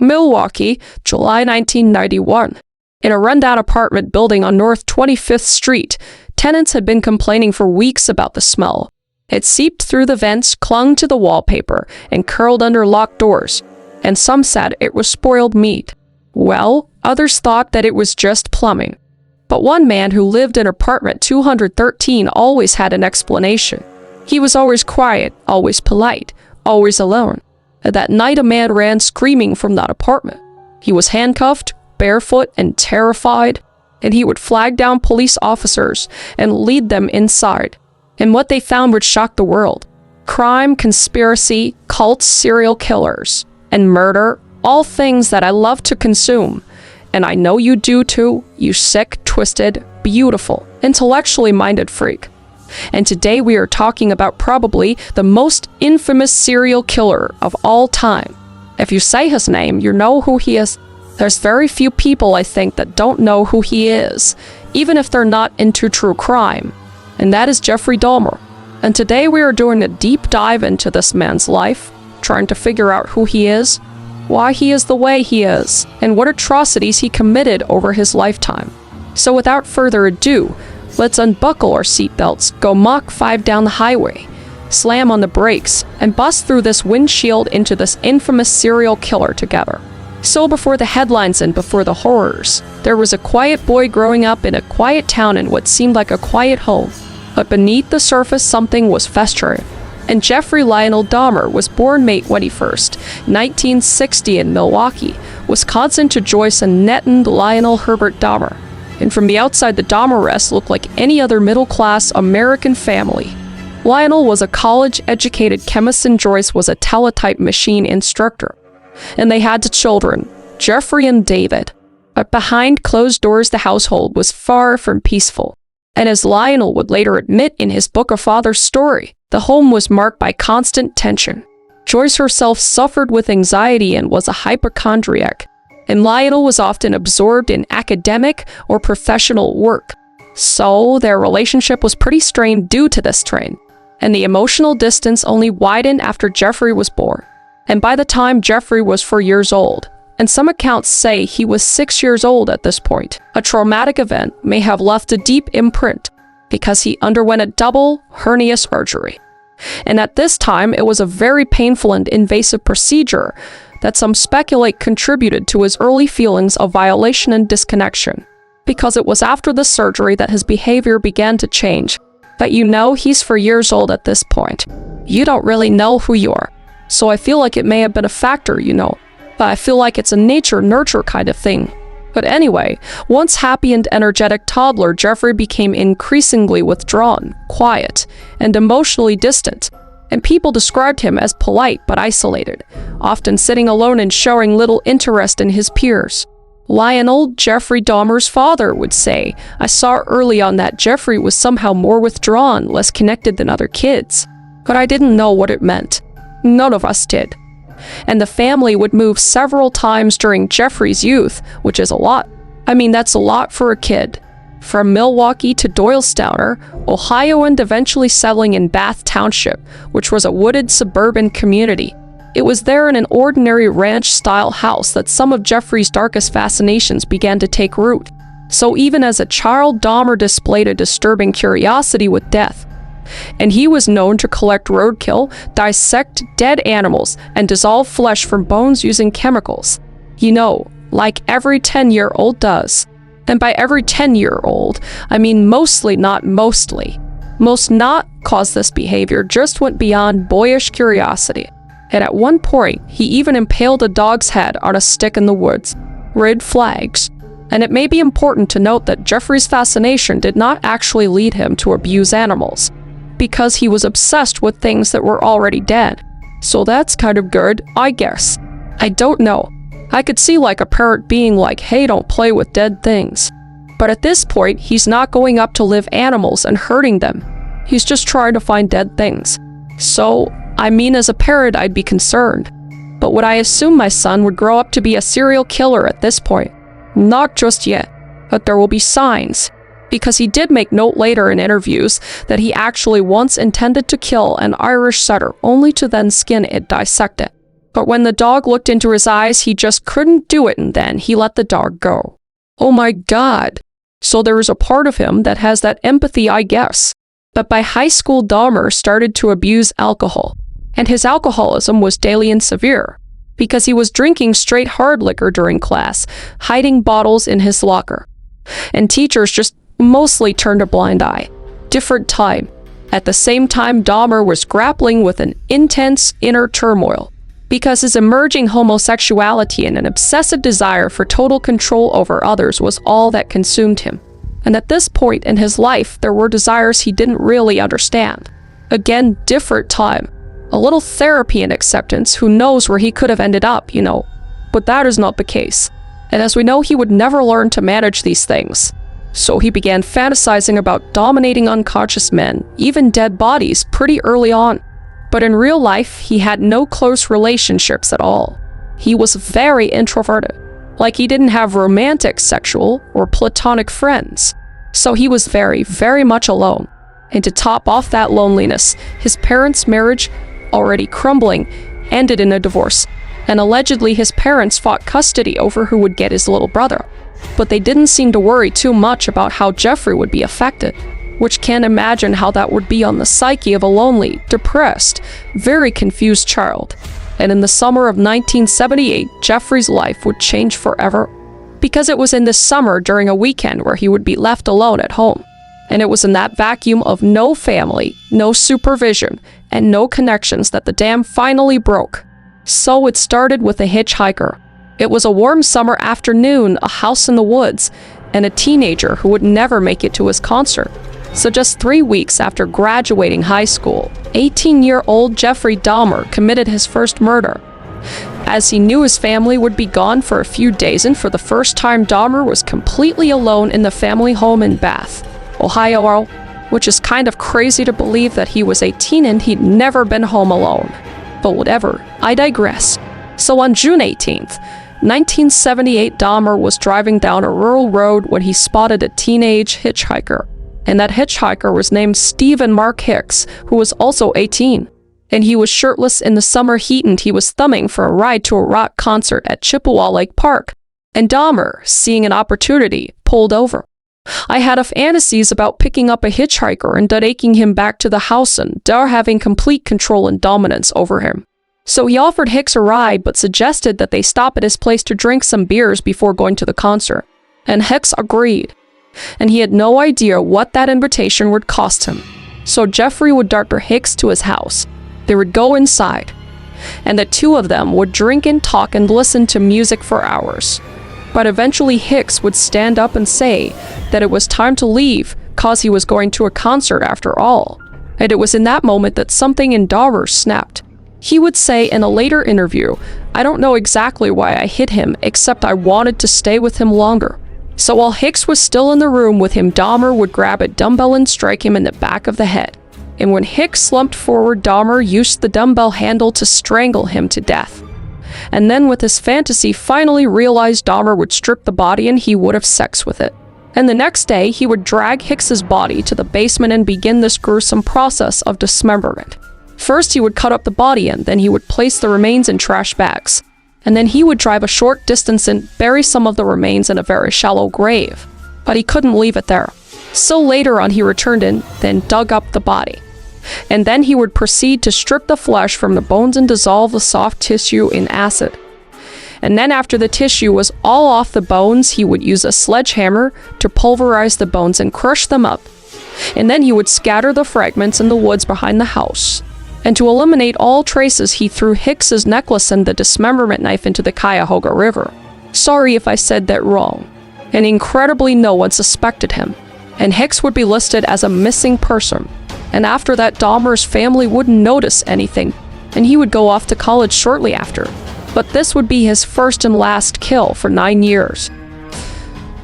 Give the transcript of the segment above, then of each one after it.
Milwaukee, July 1991. In a rundown apartment building on North 25th Street, tenants had been complaining for weeks about the smell. It seeped through the vents, clung to the wallpaper, and curled under locked doors. And some said it was spoiled meat. Well, others thought that it was just plumbing. But one man who lived in apartment 213 always had an explanation. He was always quiet, always polite, always alone. And that night a man ran screaming from that apartment. He was handcuffed, barefoot, and terrified, and he would flag down police officers and lead them inside. And what they found would shock the world. Crime, conspiracy, cults, serial killers, and murder, all things that I love to consume. And I know you do too, you sick, twisted, beautiful, intellectually minded freak. And today we are talking about probably the most infamous serial killer of all time. If you say his name, you know who he is. There's very few people, I think, that don't know who he is, even if they're not into true crime. And that is Jeffrey Dahmer. And today we are doing a deep dive into this man's life, trying to figure out who he is, why he is the way he is, and what atrocities he committed over his lifetime. So without further ado, let's unbuckle our seatbelts, go Mach 5 down the highway, slam on the brakes, and bust through this windshield into this infamous serial killer together. So before the headlines and before the horrors, there was a quiet boy growing up in a quiet town in what seemed like a quiet home. But beneath the surface something was festering. And Jeffrey Lionel Dahmer was born May 21st, 1960 in Milwaukee, Wisconsin to Joyce and Netton Lionel Herbert Dahmer. And from the outside, the Dahmerettes looked like any other middle-class American family. Lionel was a college-educated chemist and Joyce was a teletype machine instructor. And they had two children, Jeffrey and David. But behind closed doors, the household was far from peaceful. And as Lionel would later admit in his book, A Father's Story, the home was marked by constant tension. Joyce herself suffered with anxiety and was a hypochondriac, and Lionel was often absorbed in academic or professional work. So their relationship was pretty strained due to this strain, and the emotional distance only widened after Jeffrey was born. And by the time Jeffrey was 4 years old, and some accounts say he was 6 years old at this point, a traumatic event may have left a deep imprint because he underwent a double hernia surgery. And at this time, it was a very painful and invasive procedure that some speculate contributed to his early feelings of violation and disconnection, because it was after the surgery that his behavior began to change. But you know, he's 4 years old at this point. You don't really know who you are. So I feel like it may have been a factor, you know. But I feel like it's a nature-nurture kind of thing. But anyway, once happy and energetic toddler, Jeffrey became increasingly withdrawn, quiet, and emotionally distant, and people described him as polite but isolated, often sitting alone and showing little interest in his peers. Lionel, Jeffrey Dahmer's father, would say, "I saw early on that Jeffrey was somehow more withdrawn, less connected than other kids. But I didn't know what it meant. None of us did." And the family would move several times during Jeffrey's youth, which is a lot. I mean, that's a lot for a kid. From Milwaukee to Doylestown, Ohio, and eventually settling in Bath Township, which was a wooded suburban community. It was there in an ordinary ranch-style house that some of Jeffrey's darkest fascinations began to take root. So even as a child, Dahmer displayed a disturbing curiosity with death. And he was known to collect roadkill, dissect dead animals, and dissolve flesh from bones using chemicals. You know, like every 10-year-old does. And by every 10-year-old, I mean mostly not mostly. Most not caused this behavior just went beyond boyish curiosity. And at one point, he even impaled a dog's head on a stick in the woods. Red flags. And it may be important to note that Jeffrey's fascination did not actually lead him to abuse animals, because he was obsessed with things that were already dead. So that's kind of good, I guess. I don't know. I could see like a parent being like, "Hey, don't play with dead things." But at this point, he's not going up to live animals and hurting them. He's just trying to find dead things. So, I mean, as a parent, I'd be concerned. But would I assume my son would grow up to be a serial killer at this point? Not just yet. But there will be signs. Because he did make note later in interviews that he actually once intended to kill an Irish setter only to then skin it, dissect it. But when the dog looked into his eyes, he just couldn't do it, and then he let the dog go. Oh my God. So there is a part of him that has that empathy, I guess. But by high school, Dahmer started to abuse alcohol. And his alcoholism was daily and severe, because he was drinking straight hard liquor during class, hiding bottles in his locker. And teachers just mostly turned a blind eye. Different time. At the same time, Dahmer was grappling with an intense inner turmoil, because his emerging homosexuality and an obsessive desire for total control over others was all that consumed him. And at this point in his life, there were desires he didn't really understand. Again, different time. A little therapy and acceptance, who knows where he could have ended up, But that is not the case. And as we know, he would never learn to manage these things. So he began fantasizing about dominating unconscious men, even dead bodies, pretty early on. But in real life, he had no close relationships at all. He was very introverted. Like he didn't have romantic, sexual, or platonic friends. So he was very, very much alone. And to top off that loneliness, his parents' marriage, already crumbling, ended in a divorce. And allegedly his parents fought custody over who would get his little brother. But they didn't seem to worry too much about how Jeffrey would be affected. Which can't imagine how that would be on the psyche of a lonely, depressed, very confused child. And in the summer of 1978, Jeffrey's life would change forever, because it was in this summer during a weekend where he would be left alone at home. And it was in that vacuum of no family, no supervision, and no connections that the dam finally broke. So it started with a hitchhiker. It was a warm summer afternoon, a house in the woods, and a teenager who would never make it to his concert. So just 3 weeks after graduating high school, 18-year-old Jeffrey Dahmer committed his first murder. As he knew his family would be gone for a few days, and for the first time Dahmer was completely alone in the family home in Bath, Ohio, which is kind of crazy to believe that he was 18 and he'd never been home alone. But whatever, I digress. So on June 18th, 1978, Dahmer was driving down a rural road when he spotted a teenage hitchhiker. And that hitchhiker was named Stephen Mark Hicks, who was also 18. And he was shirtless in the summer heat, and he was thumbing for a ride to a rock concert at Chippewa Lake Park. And Dahmer, seeing an opportunity, pulled over. I had fantasies about picking up a hitchhiker and taking him back to the house and having complete control and dominance over him. So he offered Hicks a ride, but suggested that they stop at his place to drink some beers before going to the concert. And Hicks agreed. And he had no idea what that invitation would cost him. So Jeffrey would dart Hicks to his house. They would go inside, and the two of them would drink and talk and listen to music for hours. But eventually Hicks would stand up and say that it was time to leave, cause he was going to a concert after all. And it was in that moment that something in Dahmer snapped. He would say in a later interview, "I don't know exactly why I hit him, except I wanted to stay with him longer." So while Hicks was still in the room with him, Dahmer would grab a dumbbell and strike him in the back of the head. And when Hicks slumped forward, Dahmer used the dumbbell handle to strangle him to death. And then with his fantasy finally realized, Dahmer would strip the body and he would have sex with it. And the next day, he would drag Hicks's body to the basement and begin this gruesome process of dismemberment. First, he would cut up the body, and then he would place the remains in trash bags. And then he would drive a short distance and bury some of the remains in a very shallow grave. But he couldn't leave it there. So later on he returned and then dug up the body. And then he would proceed to strip the flesh from the bones and dissolve the soft tissue in acid. And then after the tissue was all off the bones, he would use a sledgehammer to pulverize the bones and crush them up. And then he would scatter the fragments in the woods behind the house. And to eliminate all traces, he threw Hicks's necklace and the dismemberment knife into the Cuyahoga River. Sorry if I said that wrong. And incredibly, no one suspected him. And Hicks would be listed as a missing person. And after that, Dahmer's family wouldn't notice anything, and he would go off to college shortly after. But this would be his first and last kill for 9 years.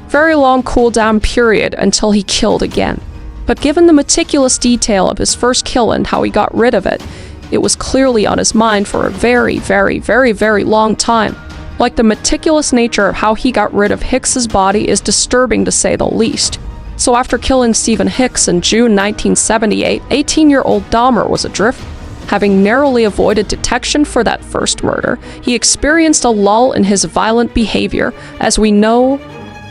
Very long cool-down period until he killed again. But given the meticulous detail of his first kill and how he got rid of it, it was clearly on his mind for a very, very, very, very long time. Like, the meticulous nature of how he got rid of Hicks's body is disturbing to say the least. So after killing Stephen Hicks in June 1978, 18-year-old Dahmer was adrift. Having narrowly avoided detection for that first murder, he experienced a lull in his violent behavior, as we know,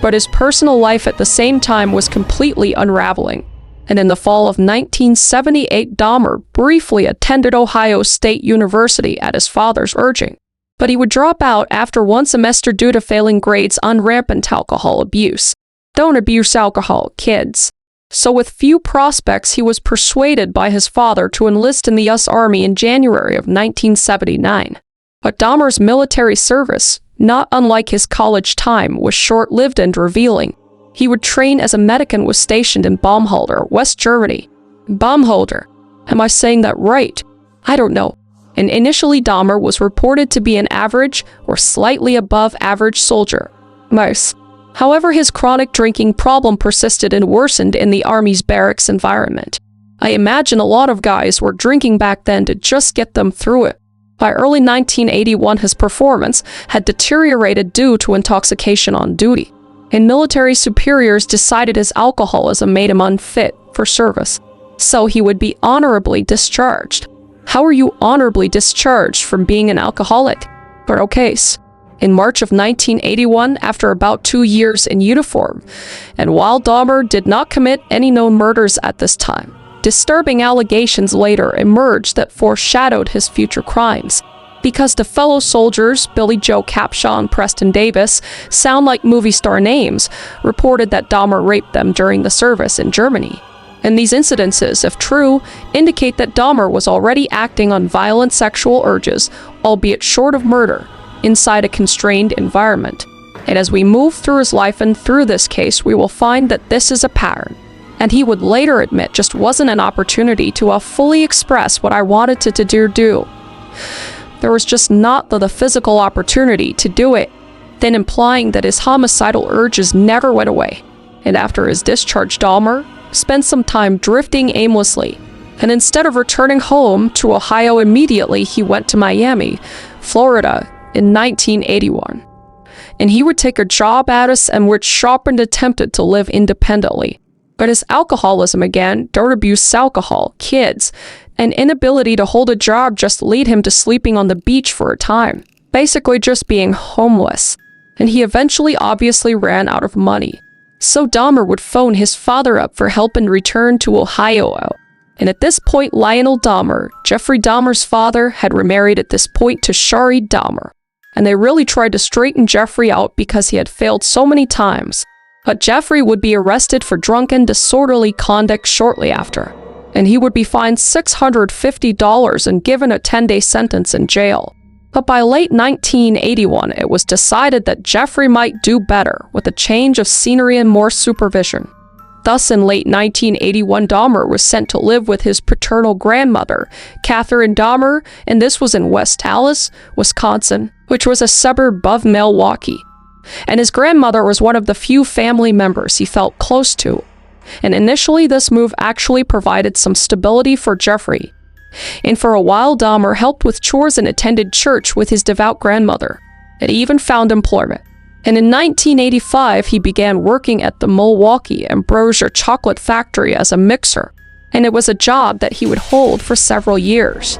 but his personal life at the same time was completely unraveling. And in the fall of 1978, Dahmer briefly attended Ohio State University at his father's urging. But he would drop out after one semester due to failing grades on rampant alcohol abuse. Don't abuse alcohol, kids. So with few prospects, he was persuaded by his father to enlist in the U.S. Army in January of 1979. But Dahmer's military service, not unlike his college time, was short-lived and revealing. He would train as a medic and was stationed in Baumholder, West Germany. Baumholder. Am I saying that right? I don't know. And initially Dahmer was reported to be an average or slightly above average soldier. Nice. However, his chronic drinking problem persisted and worsened in the Army's barracks environment. I imagine a lot of guys were drinking back then to just get them through it. By early 1981, his performance had deteriorated due to intoxication on duty, and military superiors decided his alcoholism made him unfit for service, so he would be honorably discharged. How are you honorably discharged from being an alcoholic? But okay. In March of 1981, after about 2 years in uniform, and while Dahmer did not commit any known murders at this time, disturbing allegations later emerged that foreshadowed his future crimes. Because the fellow soldiers, Billy Joe Capshaw and Preston Davis, sound like movie star names, reported that Dahmer raped them during the service in Germany. And these incidences, if true, indicate that Dahmer was already acting on violent sexual urges, albeit short of murder, inside a constrained environment. And as we move through his life and through this case, we will find that this is a pattern. And he would later admit just wasn't an opportunity to fully express what I wanted to do. There was just not the physical opportunity to do it, then implying that his homicidal urges never went away. And after his discharge, Dahmer spent some time drifting aimlessly. And instead of returning home to Ohio immediately, he went to Miami, Florida, in 1981. And he would take a job at us and would shop and attempted to live independently. But his alcoholism again, don't abuse alcohol, kids, and inability to hold a job just lead him to sleeping on the beach for a time, basically just being homeless. And he eventually obviously ran out of money. So Dahmer would phone his father up for help and return to Ohio. And at this point, Lionel Dahmer, Jeffrey Dahmer's father, had remarried at this point to Shari Dahmer. And they really tried to straighten Jeffrey out because he had failed so many times. But Jeffrey would be arrested for drunken, disorderly conduct shortly after, and he would be fined $650 and given a 10-day sentence in jail. But by late 1981, it was decided that Jeffrey might do better with a change of scenery and more supervision. Thus, in late 1981, Dahmer was sent to live with his paternal grandmother, Catherine Dahmer, and this was in West Allis, Wisconsin, which was a suburb of Milwaukee. And his grandmother was one of the few family members he felt close to. And initially, this move actually provided some stability for Jeffrey. And for a while, Dahmer helped with chores and attended church with his devout grandmother, and he even found employment. And in 1985, he began working at the Milwaukee Ambrosia chocolate factory as a mixer, and it was a job that he would hold for several years.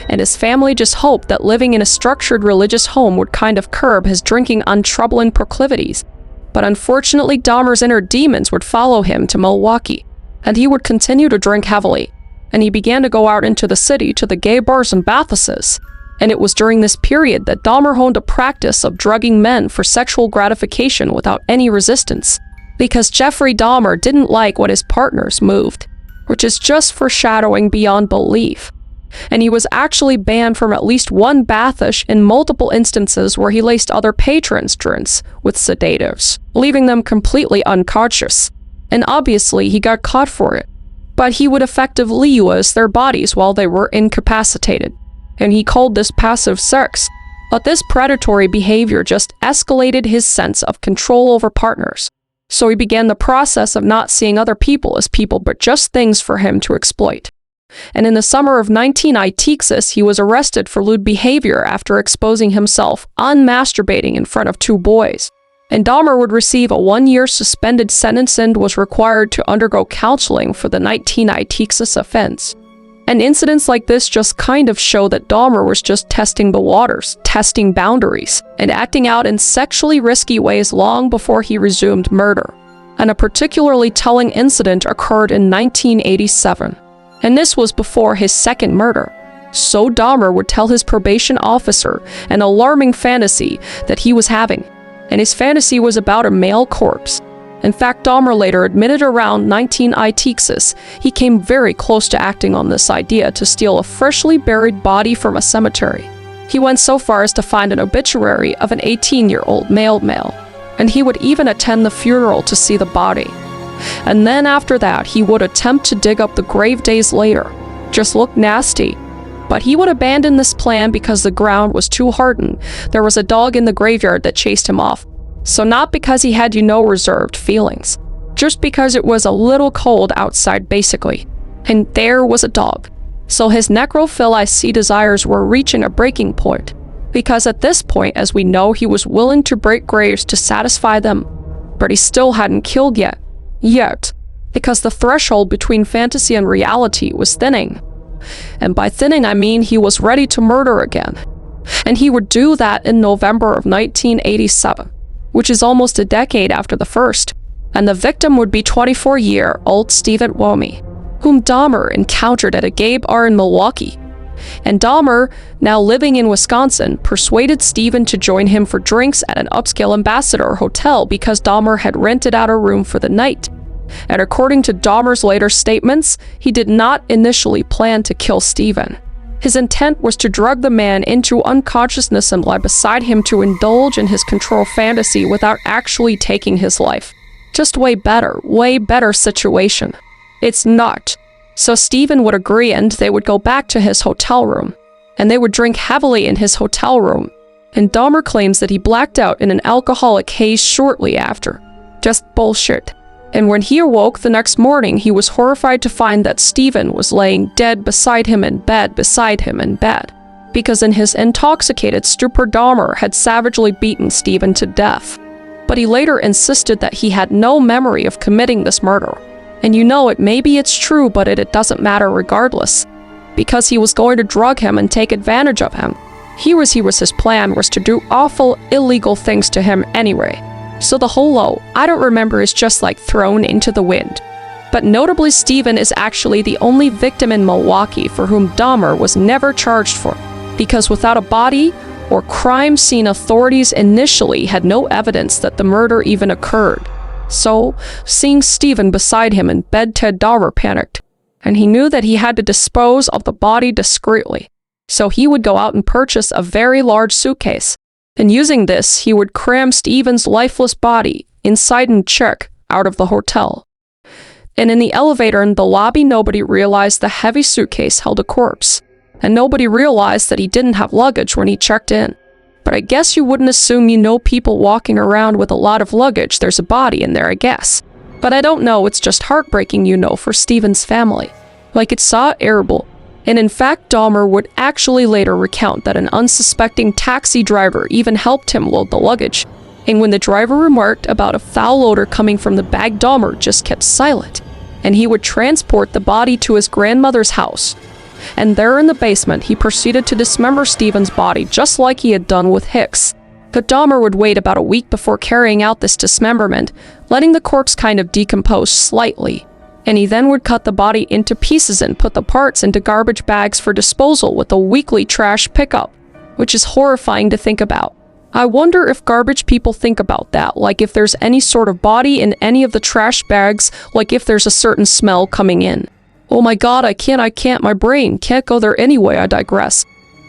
And his family just hoped that living in a structured religious home would kind of curb his drinking untroubling proclivities. But unfortunately, Dahmer's inner demons would follow him to Milwaukee, and he would continue to drink heavily. And he began to go out into the city to the gay bars and bathhouses. And it was during this period that Dahmer honed a practice of drugging men for sexual gratification without any resistance, because Jeffrey Dahmer didn't like what his partners moved, which is just foreshadowing beyond belief. And he was actually banned from at least one bathish in multiple instances where he laced other patrons' drinks with sedatives, leaving them completely unconscious. And obviously, he got caught for it. But he would effectively use their bodies while they were incapacitated. And he called this passive sex. But this predatory behavior just escalated his sense of control over partners. So he began the process of not seeing other people as people but just things for him to exploit. And in the summer of 1986, he was arrested for lewd behavior after exposing himself unmasturbating in front of 2 boys. And Dahmer would receive a 1-year suspended sentence and was required to undergo counseling for the 1986 offense. And incidents like this just kind of show that Dahmer was just testing the waters, testing boundaries, and acting out in sexually risky ways long before he resumed murder. And a particularly telling incident occurred in 1987. And this was before his second murder. So Dahmer would tell his probation officer an alarming fantasy that he was having. And his fantasy was about a male corpse. In fact, Dahmer later admitted around 1986 he came very close to acting on this idea to steal a freshly buried body from a cemetery. He went so far as to find an obituary of an 18-year-old male, and he would even attend the funeral to see the body. And then after that, he would attempt to dig up the grave days later. Just looked nasty. But he would abandon this plan because the ground was too hardened. There was a dog in the graveyard that chased him off. So not because he had reserved feelings, just because it was a little cold outside basically. And there was a dog. So his necrophilia desires were reaching a breaking point. Because at this point, as we know, he was willing to break graves to satisfy them. But he still hadn't killed yet. Because the threshold between fantasy and reality was thinning. And by thinning, I mean he was ready to murder again. And he would do that in November of 1987. Which is almost a decade after the first, and the victim would be 24-year-old Stephen Womi, whom Dahmer encountered at a gay bar in Milwaukee. And Dahmer, now living in Wisconsin, persuaded Stephen to join him for drinks at an upscale Ambassador hotel because Dahmer had rented out a room for the night. And according to Dahmer's later statements, he did not initially plan to kill Stephen. His intent was to drug the man into unconsciousness and lie beside him to indulge in his control fantasy without actually taking his life. Just way better situation. It's not. So Stephen would agree and they would go back to his hotel room. And they would drink heavily in his hotel room. And Dahmer claims that he blacked out in an alcoholic haze shortly after. Just bullshit. And when he awoke the next morning, he was horrified to find that Stephen was laying dead beside him in bed. Because in his intoxicated stupor, Dahmer had savagely beaten Stephen to death. But he later insisted that he had no memory of committing this murder. And maybe it's true, but it doesn't matter regardless. Because he was going to drug him and take advantage of him. His plan was to do awful, illegal things to him anyway. So the whole I don't remember is just like thrown into the wind. But notably, Stephen is actually the only victim in Milwaukee for whom Dahmer was never charged for. Because without a body or crime scene, authorities initially had no evidence that the murder even occurred. So, seeing Stephen beside him in bed, Dahmer panicked. And he knew that he had to dispose of the body discreetly. So he would go out and purchase a very large suitcase. And using this, he would cram Stephen's lifeless body inside and check out of the hotel. And in the elevator in the lobby, nobody realized the heavy suitcase held a corpse. And nobody realized that he didn't have luggage when he checked in. But I guess you wouldn't assume people walking around with a lot of luggage. There's a body in there, I guess. But I don't know, it's just heartbreaking, for Stephen's family. Like it's so terrible. And in fact, Dahmer would actually later recount that an unsuspecting taxi driver even helped him load the luggage. And when the driver remarked about a foul odor coming from the bag, Dahmer just kept silent. And he would transport the body to his grandmother's house. And there in the basement, he proceeded to dismember Stephen's body just like he had done with Hicks. But Dahmer would wait about a week before carrying out this dismemberment, letting the corpse kind of decompose slightly. And he then would cut the body into pieces and put the parts into garbage bags for disposal with a weekly trash pickup, which is horrifying to think about. I wonder if garbage people think about that, like if there's any sort of body in any of the trash bags, like if there's a certain smell coming in. Oh my god, I can't, my brain can't go there anyway, I digress.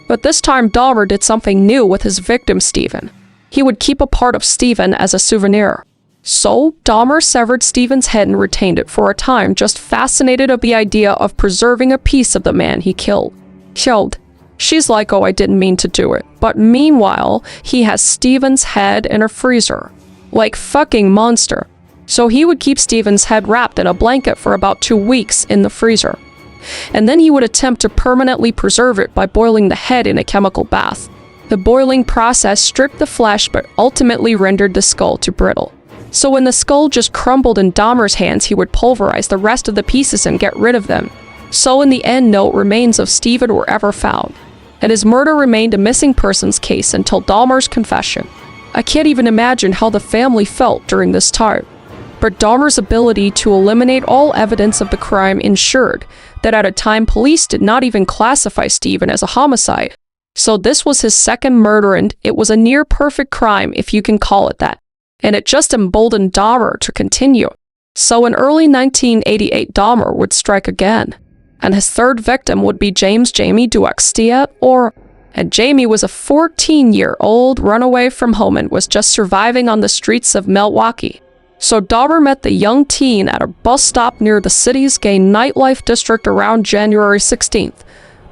But this time Dahmer did something new with his victim Stephen. He would keep a part of Stephen as a souvenir. So, Dahmer severed Stephen's head and retained it for a time, just fascinated of the idea of preserving a piece of the man he killed. She's like, oh, I didn't mean to do it. But meanwhile, he has Stephen's head in a freezer. Like fucking monster. So he would keep Stephen's head wrapped in a blanket for about 2 weeks in the freezer. And then he would attempt to permanently preserve it by boiling the head in a chemical bath. The boiling process stripped the flesh but ultimately rendered the skull too brittle. So when the skull just crumbled in Dahmer's hands, he would pulverize the rest of the pieces and get rid of them. So in the end, no remains of Steven were ever found, and his murder remained a missing persons case until Dahmer's confession. I can't even imagine how the family felt during this time. But Dahmer's ability to eliminate all evidence of the crime ensured that at a time police did not even classify Steven as a homicide. So this was his second murder, and it was a near-perfect crime, if you can call it that. And it just emboldened Dahmer to continue. So in early 1988, Dahmer would strike again. And his third victim would be Jamie Duextia, and Jamie was a 14-year-old runaway from home and was just surviving on the streets of Milwaukee. So Dahmer met the young teen at a bus stop near the city's gay nightlife district around January 16,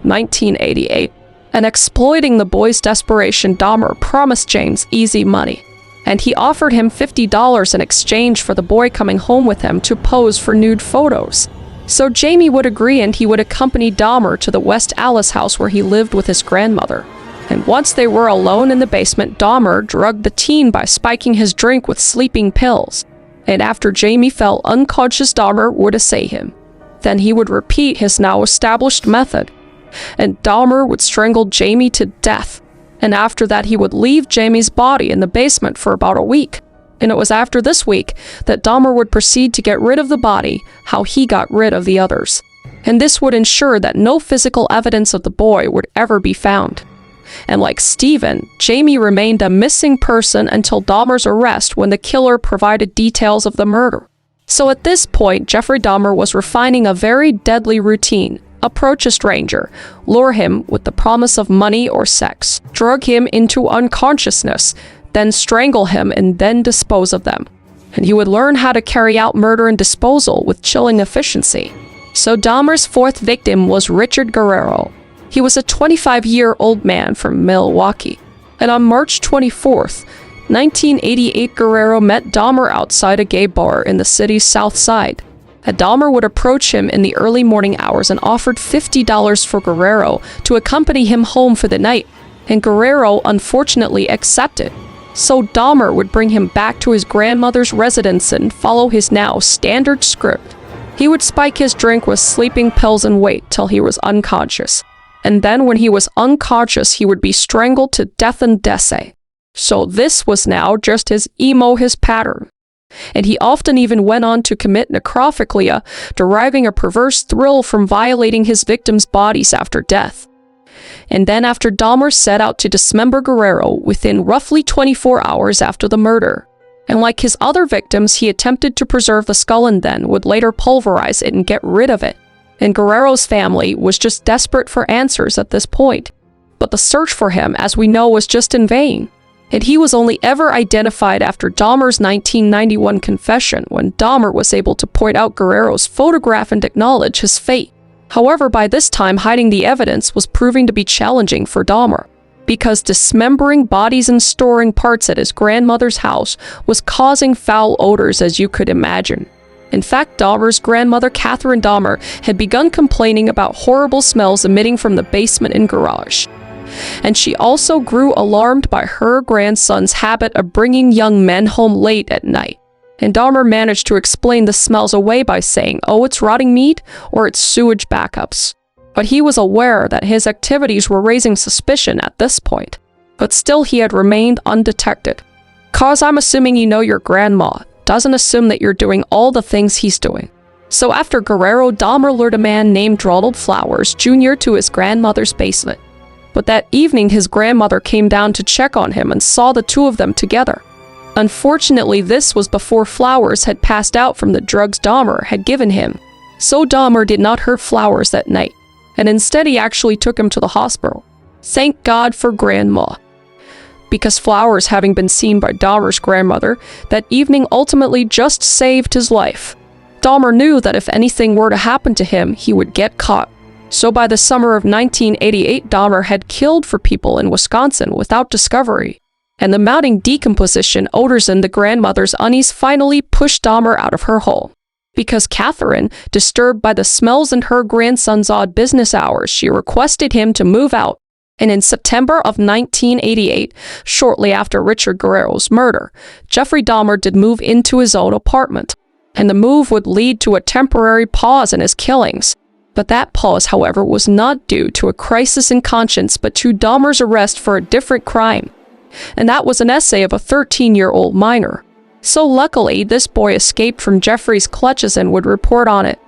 1988. And exploiting the boy's desperation, Dahmer promised James easy money. And he offered him $50 in exchange for the boy coming home with him to pose for nude photos. So Jamie would agree, and he would accompany Dahmer to the West Allis house where he lived with his grandmother. And once they were alone in the basement, Dahmer drugged the teen by spiking his drink with sleeping pills. And after Jamie fell unconscious, Dahmer would assay him. Then he would repeat his now established method. And Dahmer would strangle Jamie to death. And after that, he would leave Jamie's body in the basement for about a week. And it was after this week that Dahmer would proceed to get rid of the body, how he got rid of the others. And this would ensure that no physical evidence of the boy would ever be found. And like Steven, Jamie remained a missing person until Dahmer's arrest, when the killer provided details of the murder. So at this point, Jeffrey Dahmer was refining a very deadly routine. Approach a stranger, lure him with the promise of money or sex, drug him into unconsciousness, then strangle him and then dispose of them. And he would learn how to carry out murder and disposal with chilling efficiency. So Dahmer's fourth victim was Richard Guerrero. He was a 25-year-old man from Milwaukee. And on March 24th, 1988, Guerrero met Dahmer outside a gay bar in the city's south side. And Dahmer would approach him in the early morning hours and offered $50 for Guerrero to accompany him home for the night. And Guerrero unfortunately accepted. So Dahmer would bring him back to his grandmother's residence and follow his now standard script. He would spike his drink with sleeping pills and wait till he was unconscious. And then when he was unconscious, he would be strangled to death and dese. So this was now just his pattern. And he often even went on to commit necrophilia, deriving a perverse thrill from violating his victims' bodies after death. And then after Dahmer set out to dismember Guerrero within roughly 24 hours after the murder. And like his other victims, he attempted to preserve the skull and then would later pulverize it and get rid of it. And Guerrero's family was just desperate for answers at this point. But the search for him, as we know, was just in vain. And he was only ever identified after Dahmer's 1991 confession, when Dahmer was able to point out Guerrero's photograph and acknowledge his fate. However, by this time, hiding the evidence was proving to be challenging for Dahmer, because dismembering bodies and storing parts at his grandmother's house was causing foul odors, as you could imagine. In fact, Dahmer's grandmother, Catherine Dahmer, had begun complaining about horrible smells emitting from the basement and garage. And she also grew alarmed by her grandson's habit of bringing young men home late at night. And Dahmer managed to explain the smells away by saying, "Oh, it's rotting meat or it's sewage backups." But he was aware that his activities were raising suspicion at this point. But still, he had remained undetected. "'Cause I'm assuming you know your grandma doesn't assume that you're doing all the things he's doing." So after Guerrero, Dahmer lured a man named Ronald Flowers Jr. to his grandmother's basement. But that evening, his grandmother came down to check on him and saw the two of them together. Unfortunately, this was before Flowers had passed out from the drugs Dahmer had given him. So Dahmer did not hurt Flowers that night, and instead he actually took him to the hospital. Thank God for Grandma. Because Flowers, having been seen by Dahmer's grandmother that evening, ultimately just saved his life. Dahmer knew that if anything were to happen to him, he would get caught. So by the summer of 1988, Dahmer had killed for people in Wisconsin without discovery. And the mounting decomposition odors in the grandmother's unease finally pushed Dahmer out of her hole. Because Catherine, disturbed by the smells in her grandson's odd business hours, she requested him to move out. And in September of 1988, shortly after Richard Guerrero's murder, Jeffrey Dahmer did move into his own apartment. And the move would lead to a temporary pause in his killings. But that pause, however, was not due to a crisis in conscience, but to Dahmer's arrest for a different crime. And that was an essay of a 13-year-old minor. So luckily, this boy escaped from Jeffrey's clutches and would report on it.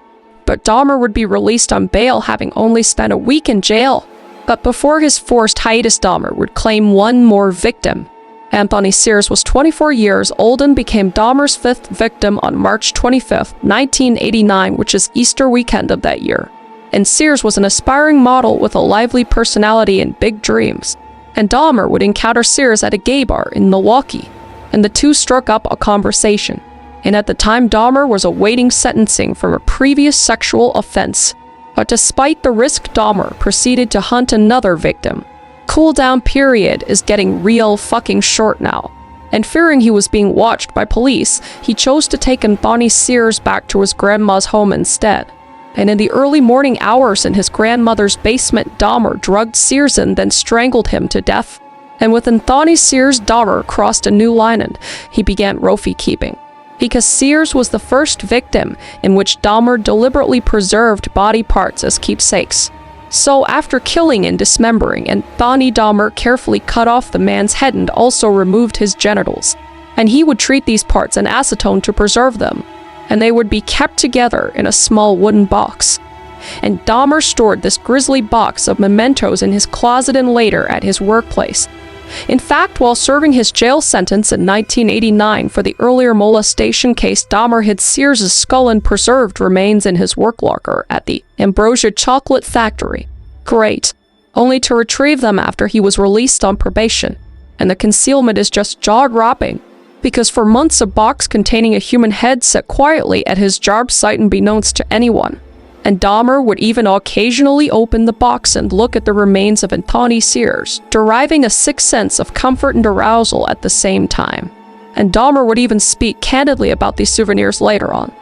But Dahmer would be released on bail, having only spent a week in jail. But before his forced hiatus, Dahmer would claim one more victim. Anthony Sears was 24 years old and became Dahmer's 5th victim on March 25, 1989, which is Easter weekend of that year. And Sears was an aspiring model with a lively personality and big dreams. And Dahmer would encounter Sears at a gay bar in Milwaukee, and the two struck up a conversation. And at the time, Dahmer was awaiting sentencing from a previous sexual offense. But despite the risk, Dahmer proceeded to hunt another victim. Cool-down period is getting real fucking short now. And fearing he was being watched by police, he chose to take Anthony Sears back to his grandma's home instead. And in the early morning hours in his grandmother's basement, Dahmer drugged Sears and then strangled him to death. And with Anthony Sears, Dahmer crossed a new line and he began trophy keeping. Because Sears was the first victim in which Dahmer deliberately preserved body parts as keepsakes. So after killing and dismembering, Anthony Dahmer carefully cut off the man's head and also removed his genitals. And he would treat these parts in acetone to preserve them. And they would be kept together in a small wooden box. And Dahmer stored this grisly box of mementos in his closet and later at his workplace. In fact, while serving his jail sentence in 1989 for the earlier molestation case, Dahmer hid Sears' skull and preserved remains in his work locker at the Ambrosia Chocolate Factory. Great. Only to retrieve them after he was released on probation. And the concealment is just jaw-dropping. Because for months a box containing a human head sat quietly at his job site unbeknownst to anyone. And Dahmer would even occasionally open the box and look at the remains of Anthony Sears, deriving a sick sense of comfort and arousal at the same time. And Dahmer would even speak candidly about these souvenirs later on.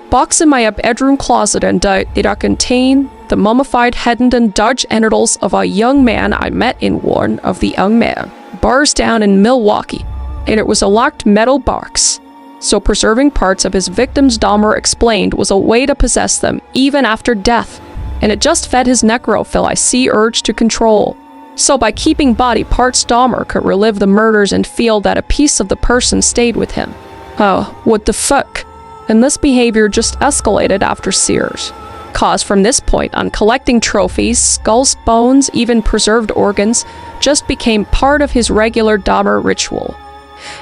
Box in my bedroom closet and did contain the mummified head and genitals of a young man I met in one of the young man bars down in Milwaukee. And it was a locked metal box. So preserving parts of his victims, Dahmer explained, was a way to possess them even after death. And it just fed his necrophilic urge to control. So by keeping body parts, Dahmer could relive the murders and feel that a piece of the person stayed with him. Oh, what the fuck? And this behavior just escalated after Sears. Cause from this point on, collecting trophies, skulls, bones, even preserved organs, just became part of his regular Dahmer ritual.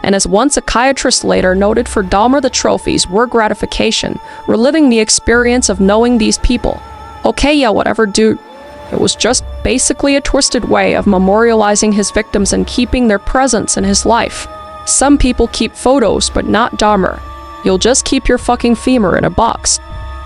And as one psychiatrist later noted, for Dahmer the trophies were gratification, reliving the experience of knowing these people. Okay, yeah, whatever, dude. It was just basically a twisted way of memorializing his victims and keeping their presence in his life. Some people keep photos, but not Dahmer. You'll just keep your fucking femur in a box.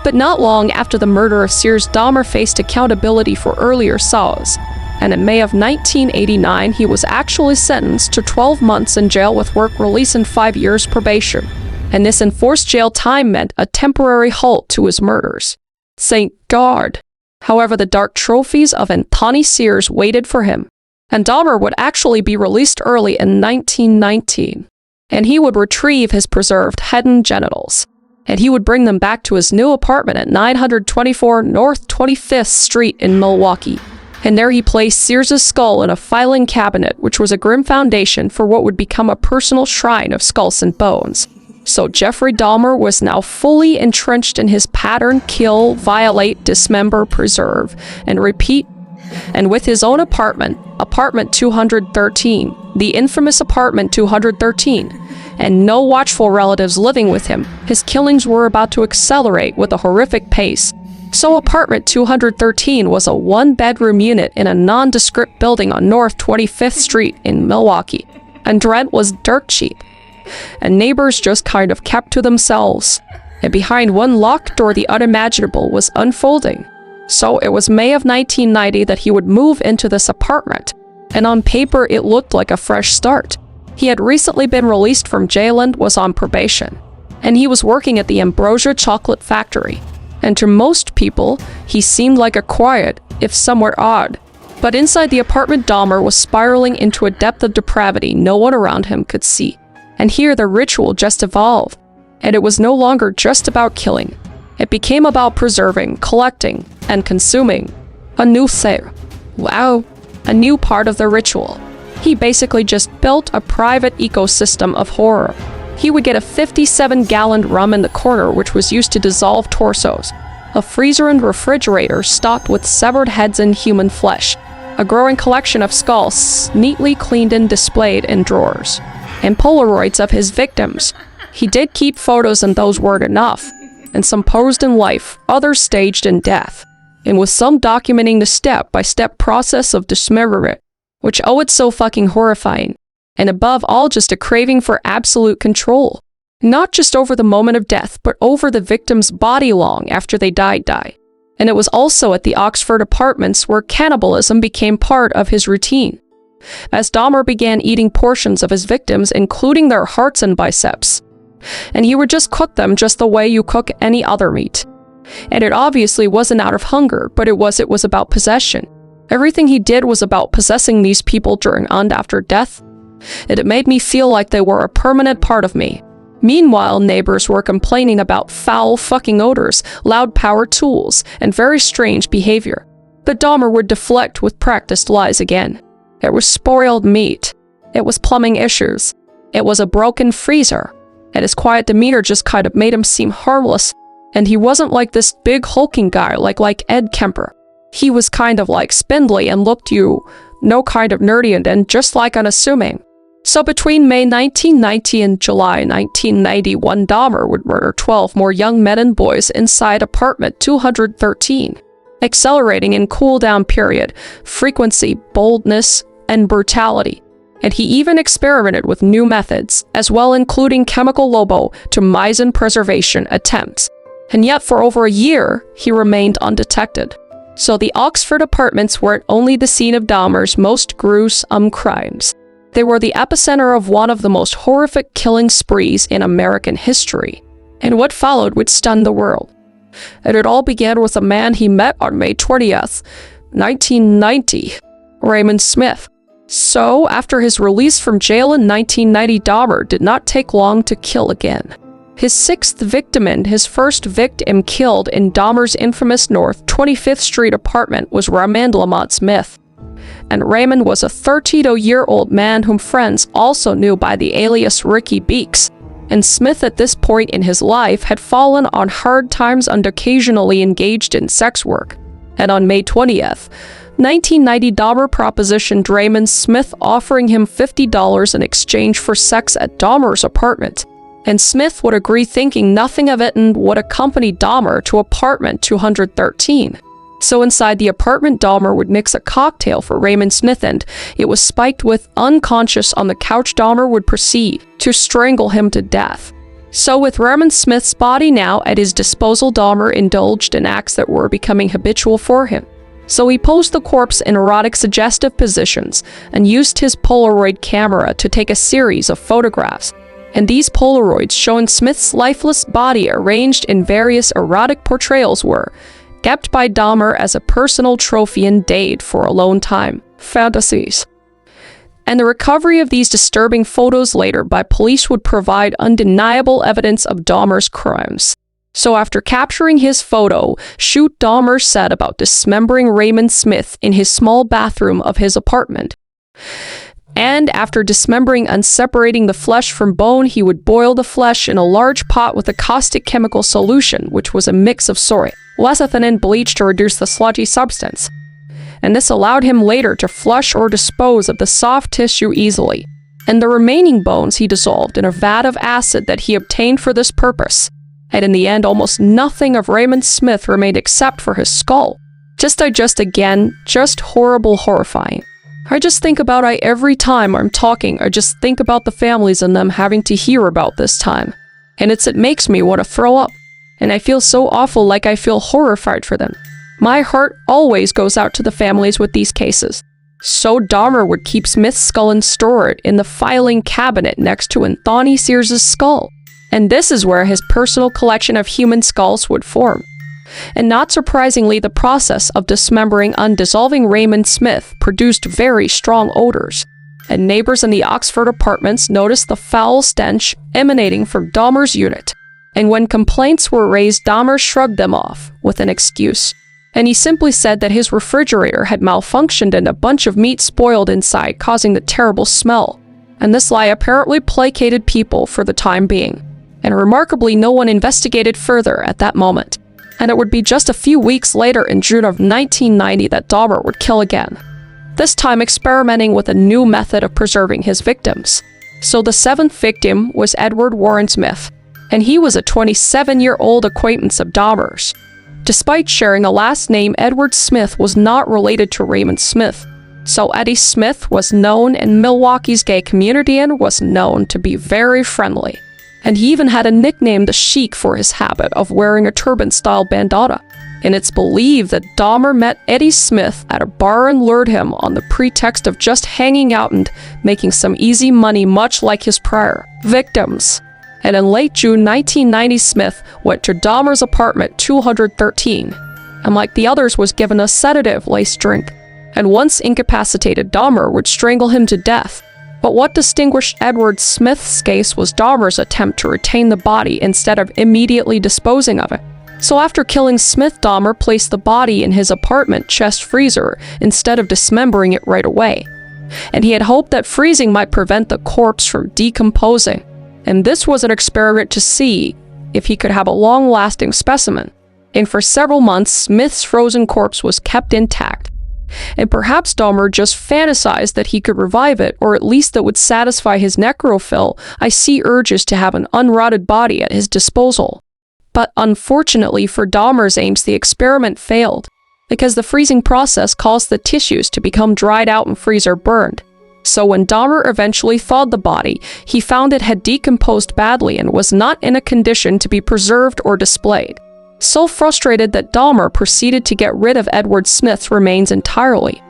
But not long after the murder of Sears, Dahmer faced accountability for earlier saws. And in May of 1989, he was actually sentenced to 12 months in jail with work release and 5 years probation. And this enforced jail time meant a temporary halt to his murders. Thank God. However, the dark trophies of Anthony Sears waited for him. And Dahmer would actually be released early in 1919. And he would retrieve his preserved head and genitals. And he would bring them back to his new apartment at 924 North 25th Street in Milwaukee. And there he placed Sears' skull in a filing cabinet, which was a grim foundation for what would become a personal shrine of skulls and bones. So Jeffrey Dahmer was now fully entrenched in his pattern: kill, violate, dismember, preserve, and repeat. And with his own apartment, apartment 213, the infamous apartment 213, and no watchful relatives living with him, his killings were about to accelerate with a horrific pace. So apartment 213 was a one-bedroom unit in a nondescript building on North 25th Street in Milwaukee, and rent was dirt cheap. And neighbors just kind of kept to themselves, and behind one locked door the unimaginable was unfolding. So it was May of 1990 that he would move into this apartment, and on paper it looked like a fresh start. He had recently been released from jail and was on probation, and he was working at the Ambrosia Chocolate Factory. And to most people, he seemed like a quiet, if somewhat odd. But inside the apartment, Dahmer was spiraling into a depth of depravity no one around him could see. And here the ritual just evolved. And it was no longer just about killing. It became about preserving, collecting, and consuming. A new thing. Wow, a new part of the ritual. He basically just built a private ecosystem of horror. He would get a 57-gallon rum in the corner which was used to dissolve torsos, a freezer and refrigerator stocked with severed heads and human flesh, a growing collection of skulls neatly cleaned and displayed in drawers, and Polaroids of his victims. He did keep photos, and those weren't enough, and some posed in life, others staged in death, and with some documenting the step-by-step process of dismemberment, which it's so fucking horrifying, and above all just a craving for absolute control. Not just over the moment of death, but over the victim's body long after they died. And it was also at the Oxford apartments where cannibalism became part of his routine, as Dahmer began eating portions of his victims, including their hearts and biceps. And he would just cook them just the way you cook any other meat. And it obviously wasn't out of hunger, but it was about possession. Everything he did was about possessing these people during and after death. And it made me feel like they were a permanent part of me. Meanwhile, neighbors were complaining about foul fucking odors, loud power tools, and very strange behavior. But Dahmer would deflect with practiced lies again. It was spoiled meat. It was plumbing issues. It was a broken freezer. And his quiet demeanor just kind of made him seem harmless. And he wasn't like this big hulking guy like Ed Kemper. He was kind of like spindly and looked no kind of nerdy and just like unassuming. So between May 1990 and July 1991, Dahmer would murder 12 more young men and boys inside apartment 213, accelerating in cool-down period, frequency, boldness, and brutality. And he even experimented with new methods, as well including chemical lobotomizing preservation attempts. And yet for over a year, he remained undetected. So the Oxford apartments weren't only the scene of Dahmer's most gruesome crimes. They were the epicenter of one of the most horrific killing sprees in American history, and what followed would stun the world. And it all began with a man he met on May 20th, 1990, Raymond Smith. So, after his release from jail in 1990, Dahmer did not take long to kill again. His sixth victim and his first victim killed in Dahmer's infamous North 25th Street apartment was Raymond Lamont Smith. And Raymond was a 32-year-old man whom friends also knew by the alias Ricky Beaks. And Smith at this point in his life had fallen on hard times and occasionally engaged in sex work. And on May 20th, 1990, Dahmer propositioned Raymond Smith, offering him $50 in exchange for sex at Dahmer's apartment. And Smith would agree, thinking nothing of it, and would accompany Dahmer to apartment 213. So inside the apartment, Dahmer would mix a cocktail for Raymond Smith, and it was spiked with. Unconscious on the couch, Dahmer would proceed to strangle him to death. So with Raymond Smith's body now at his disposal, Dahmer indulged in acts that were becoming habitual for him. So he posed the corpse in erotic suggestive positions and used his Polaroid camera to take a series of photographs. And these Polaroids showing Smith's lifeless body arranged in various erotic portrayals were kept by Dahmer as a personal trophy and date for alone time fantasies. And the recovery of these disturbing photos later by police would provide undeniable evidence of Dahmer's crimes. So after capturing his photo shoot, Dahmer said about dismembering Raymond Smith in his small bathroom of his apartment. And after dismembering and separating the flesh from bone, he would boil the flesh in a large pot with a caustic chemical solution, which was a mix of soy, lecithin, and bleach to reduce the sludgy substance. And this allowed him later to flush or dispose of the soft tissue easily. And the remaining bones he dissolved in a vat of acid that he obtained for this purpose. And in the end, almost nothing of Raymond Smith remained except for his skull. Just horrible, horrifying. I just think about it every time I'm talking. I just think about the families and them having to hear about this time. And it makes me want to throw up. And I feel so awful, like I feel horrified for them. My heart always goes out to the families with these cases. So Dahmer would keep Smith's skull and store it in the filing cabinet next to Anthony Sears's skull. And this is where his personal collection of human skulls would form. And not surprisingly, the process of dismembering and dissolving Raymond Smith produced very strong odors. And neighbors in the Oxford apartments noticed the foul stench emanating from Dahmer's unit. And when complaints were raised, Dahmer shrugged them off with an excuse. and he simply said that his refrigerator had malfunctioned and a bunch of meat spoiled inside, causing the terrible smell. And this lie apparently placated people for the time being. And remarkably, no one investigated further at that moment. And it would be just a few weeks later in June of 1990 that Dahmer would kill again. This time experimenting with a new method of preserving his victims. So the seventh victim was Edward Warren Smith, and he was a 27-year-old acquaintance of Dahmer's. Despite sharing a last name, Edward Smith was not related to Raymond Smith. So Eddie Smith was known in Milwaukee's gay community and was known to be very friendly. And he even had a nickname, the Sheik, for his habit of wearing a turban-style bandana. And it's believed that Dahmer met Eddie Smith at a bar and lured him on the pretext of just hanging out and making some easy money, much like his prior victims. And in late June 1990, Smith went to Dahmer's apartment 213, and like the others was given a sedative-laced drink. And once incapacitated, Dahmer would strangle him to death. But what distinguished Edward Smith's case was Dahmer's attempt to retain the body instead of immediately disposing of it. So after killing Smith, Dahmer placed the body in his apartment chest freezer instead of dismembering it right away. And he had hoped that freezing might prevent the corpse from decomposing. And this was an experiment to see if he could have a long-lasting specimen. And for several months, Smith's frozen corpse was kept intact. And perhaps Dahmer just fantasized that he could revive it, or at least that would satisfy his necrophile, I see urges to have an unrotted body at his disposal. But unfortunately for Dahmer's aims, the experiment failed, because the freezing process caused the tissues to become dried out and freezer burned. So when Dahmer eventually thawed the body, he found it had decomposed badly and was not in a condition to be preserved or displayed. So frustrated that Dahmer proceeded to get rid of Edward Smith's remains entirely.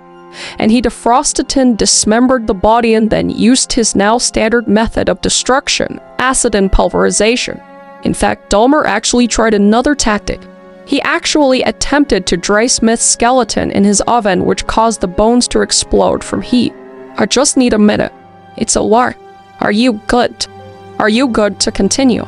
And he defrosted and dismembered the body and then used his now standard method of destruction, acid and pulverization. In fact, Dahmer actually tried another tactic. He actually attempted to dry Smith's skeleton in his oven, which caused the bones to explode from heat. I just need a minute. It's a lark. Are you good? Are you good to continue?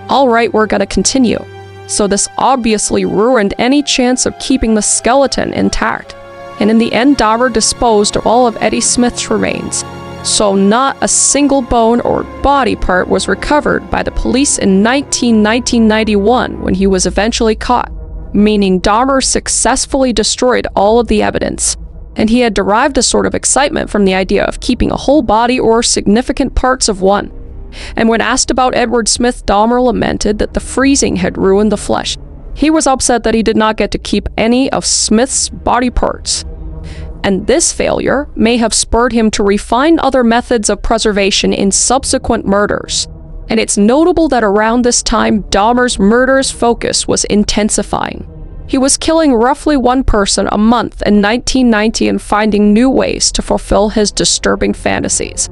Alright, we're gonna continue. So this obviously ruined any chance of keeping the skeleton intact. And in the end, Dahmer disposed of all of Eddie Smith's remains. So not a single bone or body part was recovered by the police in 1991 when he was eventually caught, meaning Dahmer successfully destroyed all of the evidence. And he had derived a sort of excitement from the idea of keeping a whole body or significant parts of one. And when asked about Edward Smith, Dahmer lamented that the freezing had ruined the flesh. He was upset that he did not get to keep any of Smith's body parts. And this failure may have spurred him to refine other methods of preservation in subsequent murders. And it's notable that around this time, Dahmer's murderous focus was intensifying. He was killing roughly one person a month in 1990 and finding new ways to fulfill his disturbing fantasies.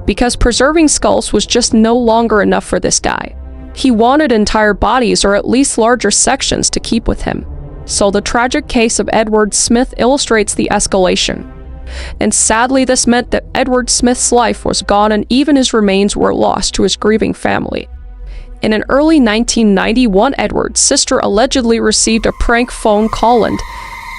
Because preserving skulls was just no longer enough for this guy. He wanted entire bodies or at least larger sections to keep with him. So the tragic case of Edward Smith illustrates the escalation. And sadly, this meant that Edward Smith's life was gone and even his remains were lost to his grieving family. In an early 1991, Edward's sister allegedly received a prank phone call and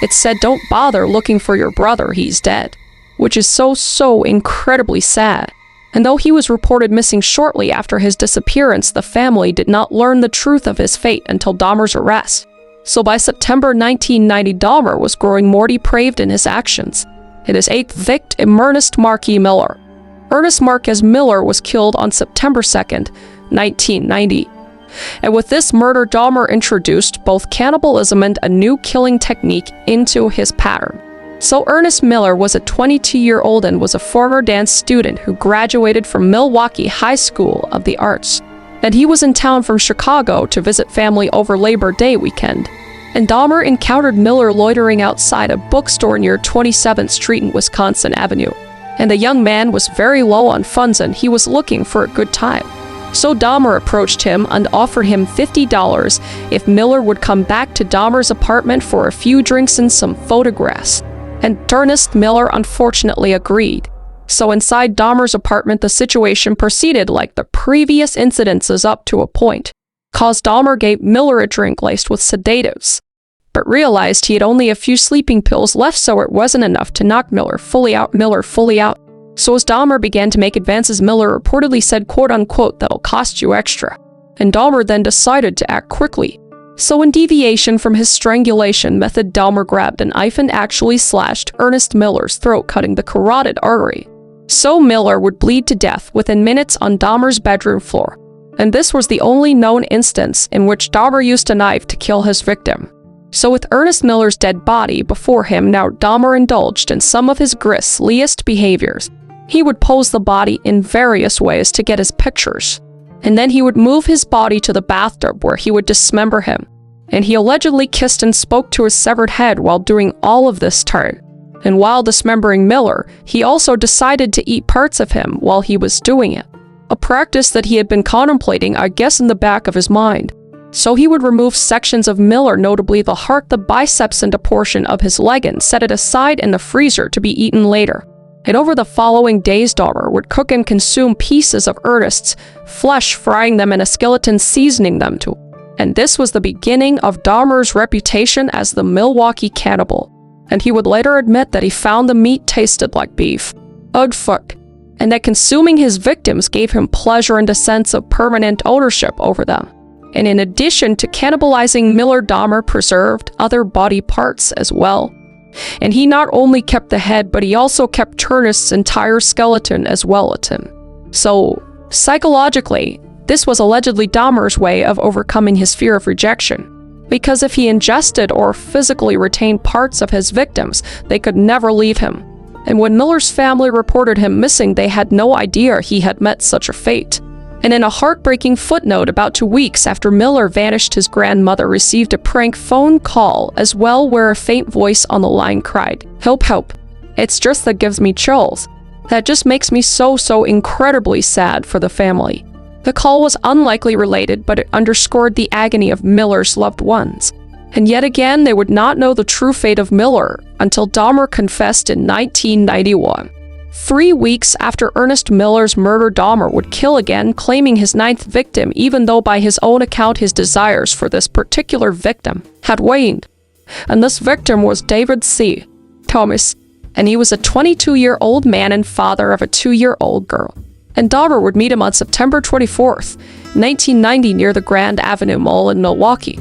it said, "Don't bother looking for your brother, he's dead." Which is so incredibly sad. And though he was reported missing shortly after his disappearance, the family did not learn the truth of his fate until Dahmer's arrest. So by September 1990, Dahmer was growing more depraved in his actions. And his eighth victim, Ernest Marquis Miller. Ernest Marquez Miller was killed on September 2nd, 1990. And with this murder, Dahmer introduced both cannibalism and a new killing technique into his pattern. So Ernest Miller was a 22-year-old and was a former dance student who graduated from Milwaukee High School of the Arts. And he was in town from Chicago to visit family over Labor Day weekend. And Dahmer encountered Miller loitering outside a bookstore near 27th Street and Wisconsin Avenue. And the young man was very low on funds and he was looking for a good time. So Dahmer approached him and offered him $50 if Miller would come back to Dahmer's apartment for a few drinks and some photographs. And Ernest Miller unfortunately agreed. So inside Dahmer's apartment, the situation proceeded like the previous incidences up to a point. Cause Dahmer gave Miller a drink laced with sedatives. but realized he had only a few sleeping pills left, so it wasn't enough to knock Miller fully out. So as Dahmer began to make advances, Miller reportedly said, quote-unquote, "That'll cost you extra." And Dahmer then decided to act quickly. So in deviation from his strangulation method, Dahmer grabbed a knife and actually slashed Ernest Miller's throat, cutting the carotid artery. So Miller would bleed to death within minutes on Dahmer's bedroom floor. And this was the only known instance in which Dahmer used a knife to kill his victim. So with Ernest Miller's dead body before him, now Dahmer indulged in some of his grisliest behaviors. He would pose the body in various ways to get his pictures. And then he would move his body to the bathtub where he would dismember him. And he allegedly kissed and spoke to his severed head while doing all of this time. And while dismembering Miller, he also decided to eat parts of him while he was doing it. A practice that he had been contemplating, I guess, in the back of his mind. So he would remove sections of Miller, notably the heart, the biceps, and a portion of his leg, and set it aside in the freezer to be eaten later. And over the following days, Dahmer would cook and consume pieces of Ernest's flesh, frying them in a skeleton, seasoning them too. And this was the beginning of Dahmer's reputation as the Milwaukee Cannibal. And he would later admit that he found the meat tasted like beef. Ugh, fuck. And that consuming his victims gave him pleasure and a sense of permanent ownership over them. And in addition to cannibalizing Miller, Dahmer preserved other body parts as well. And he not only kept the head, but he also kept Ernest's entire skeleton as well at him. So, psychologically, this was allegedly Dahmer's way of overcoming his fear of rejection. Because if he ingested or physically retained parts of his victims, they could never leave him. And when Miller's family reported him missing, they had no idea he had met such a fate. And in a heartbreaking footnote, about 2 weeks after Miller vanished, his grandmother received a prank phone call as well, where a faint voice on the line cried, "Help, help. It's just that gives me chills. That just makes me so incredibly sad for the family." The call was unlikely related, but it underscored the agony of Miller's loved ones. And yet again, they would not know the true fate of Miller until Dahmer confessed in 1991. 3 weeks after Ernest Miller's murder, Dahmer would kill again, claiming his 9th victim, even though by his own account his desires for this particular victim had waned. And this victim was David C. Thomas, and he was a 22-year-old man and father of a 2-year-old girl. And Dahmer would meet him on September 24th, 1990, near the Grand Avenue Mall in Milwaukee.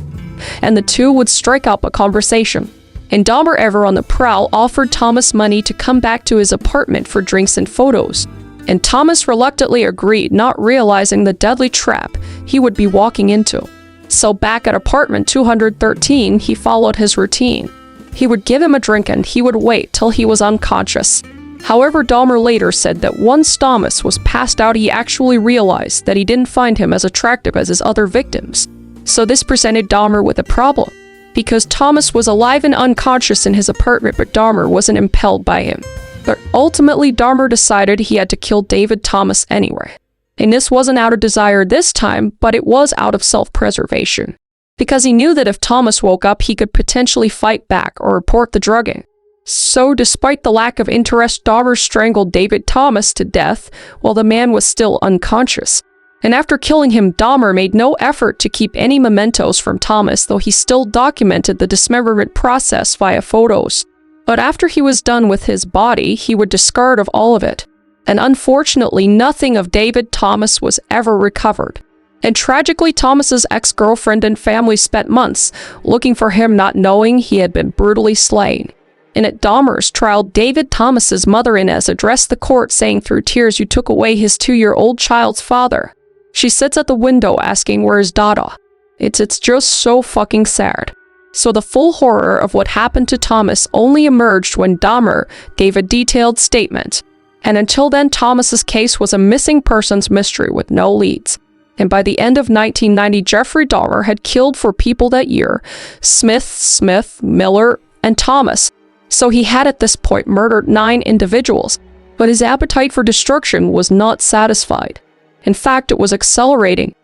And the two would strike up a conversation. And Dahmer, ever on the prowl, offered Thomas money to come back to his apartment for drinks and photos. And Thomas reluctantly agreed, not realizing the deadly trap he would be walking into. So back at apartment 213, he followed his routine. He would give him a drink and he would wait till he was unconscious. However, Dahmer later said that once Thomas was passed out, he actually realized that he didn't find him as attractive as his other victims. So this presented Dahmer with a problem, because Thomas was alive and unconscious in his apartment, but Dahmer wasn't impelled by him. But ultimately, Dahmer decided he had to kill David Thomas anyway. And this wasn't out of desire this time, but it was out of self-preservation. Because he knew that if Thomas woke up, he could potentially fight back or report the drugging. So despite the lack of interest, Dahmer strangled David Thomas to death while the man was still unconscious. And after killing him, Dahmer made no effort to keep any mementos from Thomas, though he still documented the dismemberment process via photos. But after he was done with his body, he would discard of all of it. And unfortunately, nothing of David Thomas was ever recovered. And tragically, Thomas's ex-girlfriend and family spent months looking for him, not knowing he had been brutally slain. And at Dahmer's trial, David Thomas's mother, Inez, addressed the court, saying through tears, "You took away his 2-year-old child's father." She sits at the window asking, "Where is Dada?" It's just so fucking sad. So the full horror of what happened to Thomas only emerged when Dahmer gave a detailed statement. And until then, Thomas's case was a missing persons mystery with no leads. And by the end of 1990, Jeffrey Dahmer had killed 4 people that year: Smith, Miller, and Thomas. So he had at this point murdered 9 individuals, but his appetite for destruction was not satisfied. In fact, it was accelerating.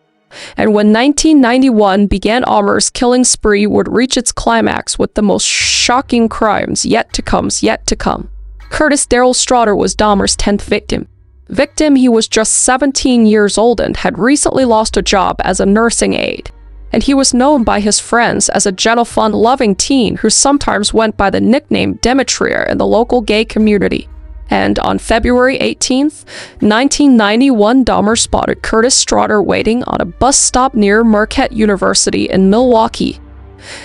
And when 1991 began, Dahmer's killing spree would reach its climax with the most shocking crimes yet to come. Curtis Darrell Straughter was Dahmer's 10th victim. He was just 17 years old and had recently lost a job as a nursing aide. and he was known by his friends as a gentle, fun-loving teen who sometimes went by the nickname Demetria in the local gay community. And on February 18th, 1991, Dahmer spotted Curtis Straughter waiting on a bus stop near Marquette University in Milwaukee.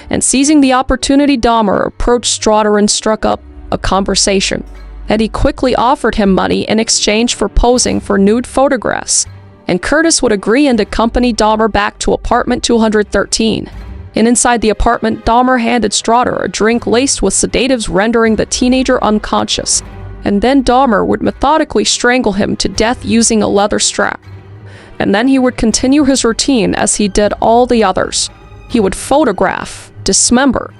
And seizing the opportunity, Dahmer approached Straughter and struck up a conversation. And he quickly offered him money in exchange for posing for nude photographs. And Curtis would agree and accompany Dahmer back to apartment 213. And inside the apartment, Dahmer handed Straughter a drink laced with sedatives, rendering the teenager unconscious. And then Dahmer would methodically strangle him to death using a leather strap. And then he would continue his routine as he did all the others. He would photograph, dismember,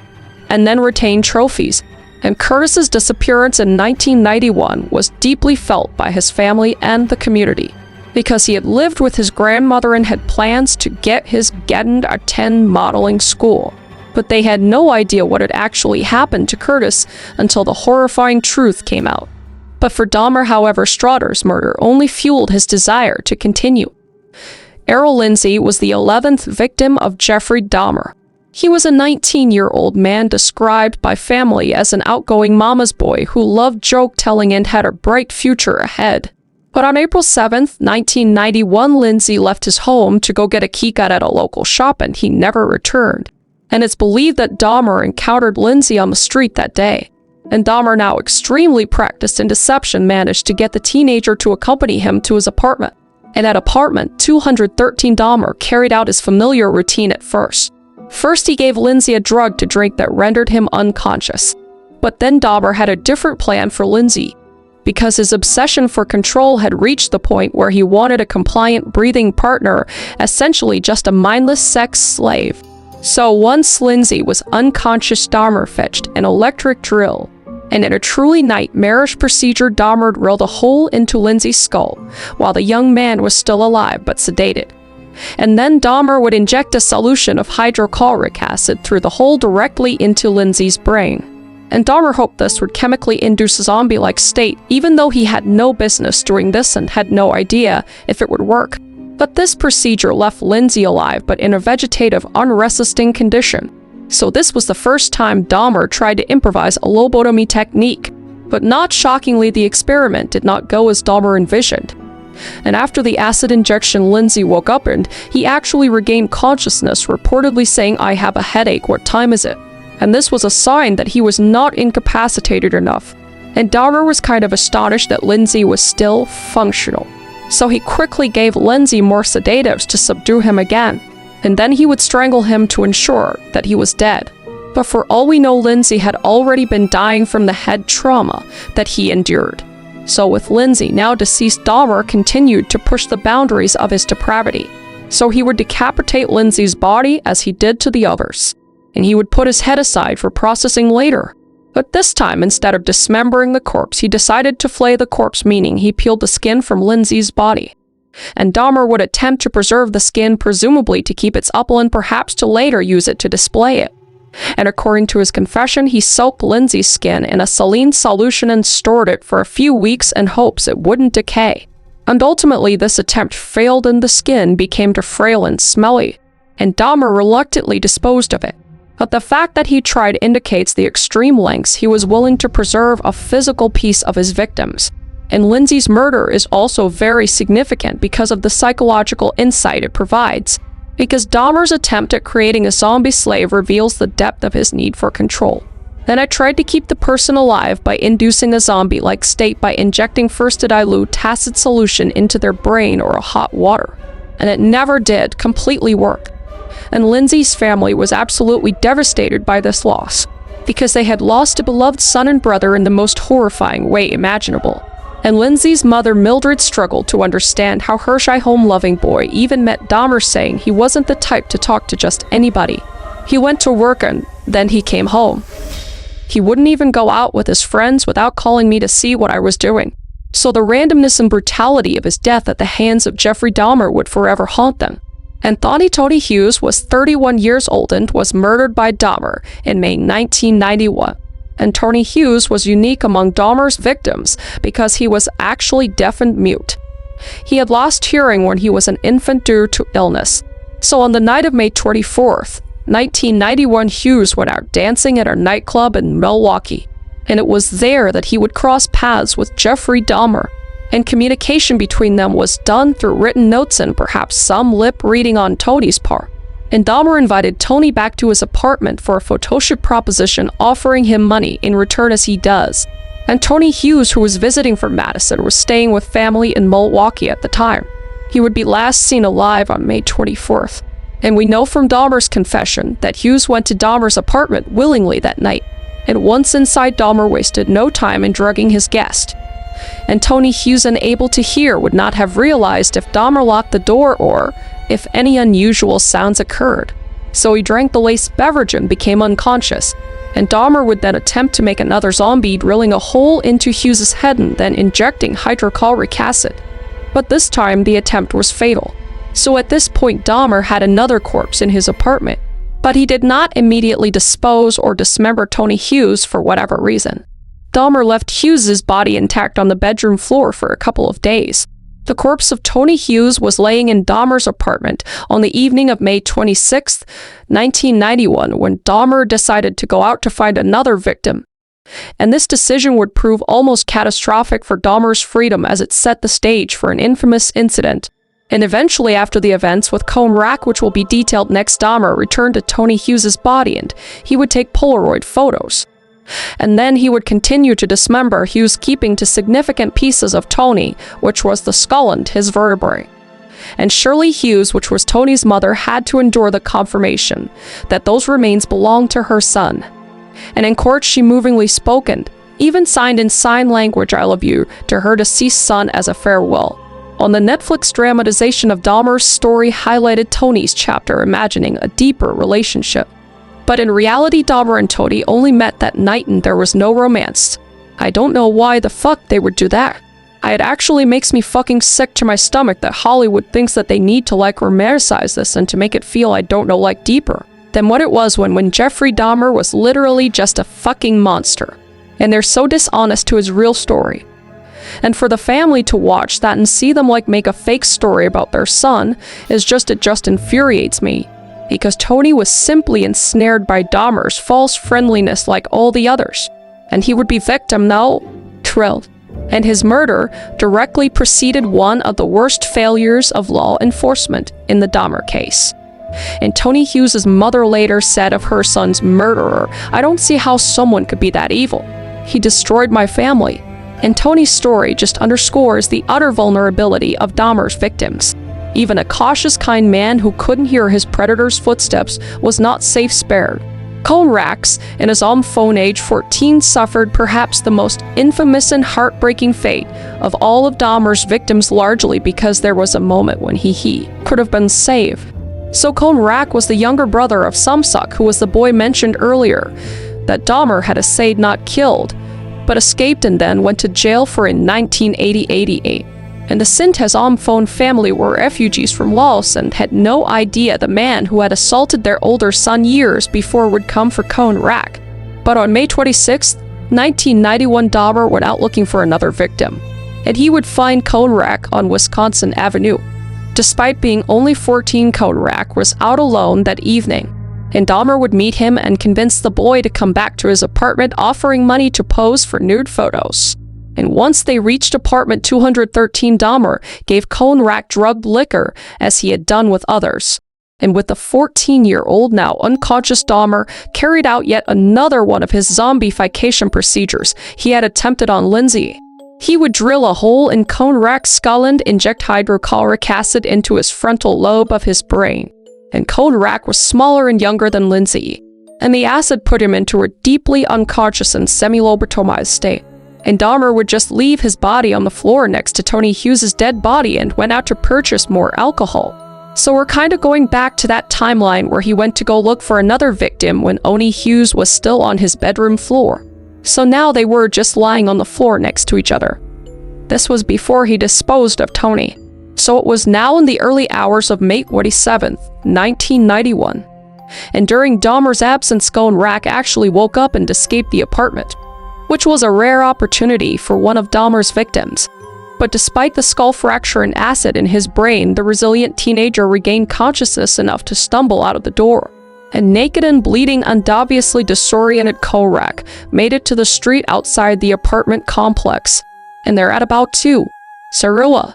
and then retain trophies. And Curtis's disappearance in 1991 was deeply felt by his family and the community, because he had lived with his grandmother and had plans to get his getting a 10 modeling school. But they had no idea what had actually happened to Curtis until the horrifying truth came out. But for Dahmer, however, Straughter's murder only fueled his desire to continue. Errol Lindsay was the 11th victim of Jeffrey Dahmer. He was a 19-year-old man described by family as an outgoing mama's boy who loved joke-telling and had a bright future ahead. But on April 7th, 1991, Lindsay left his home to go get a keycut at a local shop, and he never returned. And it's believed that Dahmer encountered Lindsay on the street that day. And Dahmer, now extremely practiced in deception, managed to get the teenager to accompany him to his apartment. And at apartment 213, Dahmer carried out his familiar routine at first. First, he gave Lindsay a drug to drink that rendered him unconscious. But then Dahmer had a different plan for Lindsay, because his obsession for control had reached the point where he wanted a compliant breathing partner, essentially just a mindless sex slave. So once Lindsay was unconscious, Dahmer fetched an electric drill, and in a truly nightmarish procedure, Dahmer drilled a hole into Lindsay's skull while the young man was still alive but sedated. And then Dahmer would inject a solution of hydrochloric acid through the hole directly into Lindsay's brain. And Dahmer hoped this would chemically induce a zombie-like state, even though he had no business doing this and had no idea if it would work. But this procedure left Lindsay alive but in a vegetative, unresisting condition. So this was the first time Dahmer tried to improvise a lobotomy technique. But not shockingly, the experiment did not go as Dahmer envisioned. And after the acid injection, Lindsay woke up and he actually regained consciousness, reportedly saying, "I have a headache, what time is it?" And this was a sign that he was not incapacitated enough. And Dahmer was kind of astonished that Lindsay was still functional. So he quickly gave Lindsay more sedatives to subdue him again. And then he would strangle him to ensure that he was dead. But for all we know, Lindsay had already been dying from the head trauma that he endured. So with Lindsay now deceased, Dahmer continued to push the boundaries of his depravity. So he would decapitate Lindsay's body as he did to the others. And he would put his head aside for processing later. But this time, instead of dismembering the corpse, he decided to flay the corpse, meaning he peeled the skin from Lindsay's body. And Dahmer would attempt to preserve the skin, presumably to keep its supple and perhaps to later use it to display it. And according to his confession, he soaked Lindsay's skin in a saline solution and stored it for a few weeks in hopes it wouldn't decay. And ultimately, this attempt failed and the skin became too frail and smelly, and Dahmer reluctantly disposed of it. But the fact that he tried indicates the extreme lengths he was willing to preserve a physical piece of his victims. And Lindsay's murder is also very significant because of the psychological insight it provides. Because Dahmer's attempt at creating a zombie slave reveals the depth of his need for control. Then I tried to keep the person alive by inducing a zombie-like state by injecting first a dilute acid solution into their brain or a hot water. And it never did completely work. And Lindsay's family was absolutely devastated by this loss, because they had lost a beloved son and brother in the most horrifying way imaginable. And Lindsay's mother, Mildred, struggled to understand how her shy home-loving boy even met Dahmer, saying he wasn't the type to talk to just anybody. He went to work and then he came home. He wouldn't even go out with his friends without calling me to see what I was doing. So the randomness and brutality of his death at the hands of Jeffrey Dahmer would forever haunt them. And Tony Hughes was 31 years old and was murdered by Dahmer in May 1991. And Tony Hughes was unique among Dahmer's victims because he was actually deaf and mute. He had lost hearing when he was an infant due to illness. So on the night of May 24th, 1991, Hughes went out dancing at a nightclub in Milwaukee, and it was there that he would cross paths with Jeffrey Dahmer, and communication between them was done through written notes and perhaps some lip reading on Tony's part. And Dahmer invited Tony back to his apartment for a photoshoot proposition, offering him money in return as he does. And Tony Hughes, who was visiting from Madison, was staying with family in Milwaukee at the time. He would be last seen alive on May 24th. And we know from Dahmer's confession that Hughes went to Dahmer's apartment willingly that night. And once inside, Dahmer wasted no time in drugging his guest. And Tony Hughes, unable to hear, would not have realized if Dahmer locked the door or if any unusual sounds occurred. So he drank the laced beverage and became unconscious. And Dahmer would then attempt to make another zombie, drilling a hole into Hughes's head and then injecting hydrochloric acid. But this time, the attempt was fatal. So at this point, Dahmer had another corpse in his apartment. But he did not immediately dispose or dismember Tony Hughes for whatever reason. Dahmer left Hughes's body intact on the bedroom floor for a couple of days. The corpse of Tony Hughes was laying in Dahmer's apartment on the evening of May 26, 1991, when Dahmer decided to go out to find another victim. And this decision would prove almost catastrophic for Dahmer's freedom, as it set the stage for an infamous incident. And eventually, after the events with cone rack, which will be detailed next, Dahmer returned to Tony Hughes's body and he would take Polaroid photos. And then he would continue to dismember Hughes, keeping to significant pieces of Tony, which was the skull and his vertebrae. And Shirley Hughes, which was Tony's mother, had to endure the confirmation that those remains belonged to her son. And in court, she movingly spoke and even signed in sign language "I love you" to her deceased son as a farewell. On the Netflix dramatization of Dahmer's story highlighted Tony's chapter, imagining a deeper relationship. But in reality, Dahmer and Tony only met that night and there was no romance. I don't know why the fuck they would do that. It actually makes me fucking sick to my stomach that Hollywood thinks that they need to romanticize this and to make it feel deeper than what it was when Jeffrey Dahmer was literally just a fucking monster. And they're so dishonest to his real story. And for the family to watch that and see them make a fake story about their son it just infuriates me. Because Tony was simply ensnared by Dahmer's false friendliness like all the others. And he would be victim now, thrilled. And his murder directly preceded one of the worst failures of law enforcement in the Dahmer case. And Tony Hughes's mother later said of her son's murderer, "I don't see how someone could be that evil. He destroyed my family." And Tony's story just underscores the utter vulnerability of Dahmer's victims. Even a cautious, kind man who couldn't hear his predator's footsteps was not safe spared. Cone Rax, in his phone age 14, suffered perhaps the most infamous and heartbreaking fate of all of Dahmer's victims, largely because there was a moment when he could have been saved. So Cone Rack was the younger brother of Sumsuck, who was the boy mentioned earlier that Dahmer had essayed not killed, but escaped and then went to jail for in 1988. And the Sintes phone family were refugees from Laos and had no idea the man who had assaulted their older son years before would come for Cone Rack. But on May 26, 1991, Dahmer went out looking for another victim, and he would find Cone Rack on Wisconsin Avenue. Despite being only 14, Cone Rack was out alone that evening, and Dahmer would meet him and convince the boy to come back to his apartment, offering money to pose for nude photos. And once they reached apartment 213, Dahmer gave Cone Rack drugged liquor as he had done with others. And with the 14-year-old now unconscious, Dahmer carried out yet another one of his zombification procedures he had attempted on Lindsay. He would drill a hole in Cone Rack's skull and inject hydrochloric acid into his frontal lobe of his brain. And Cone Rack was smaller and younger than Lindsay, and the acid put him into a deeply unconscious and semi-lobotomized state. And Dahmer would just leave his body on the floor next to Tony Hughes's dead body and went out to purchase more alcohol. So we're kind of going back to that timeline where he went to go look for another victim when Tony Hughes was still on his bedroom floor. So now they were just lying on the floor next to each other. This was before he disposed of Tony. So it was now in the early hours of May 27th, 1991. And during Dahmer's absence, Cone Rack actually woke up and escaped the apartment, which was a rare opportunity for one of Dahmer's victims. But despite the skull fracture and acid in his brain, the resilient teenager regained consciousness enough to stumble out of the door. And naked and bleeding and obviously disoriented Korak made it to the street outside the apartment complex. And they're at about 2. Sarua.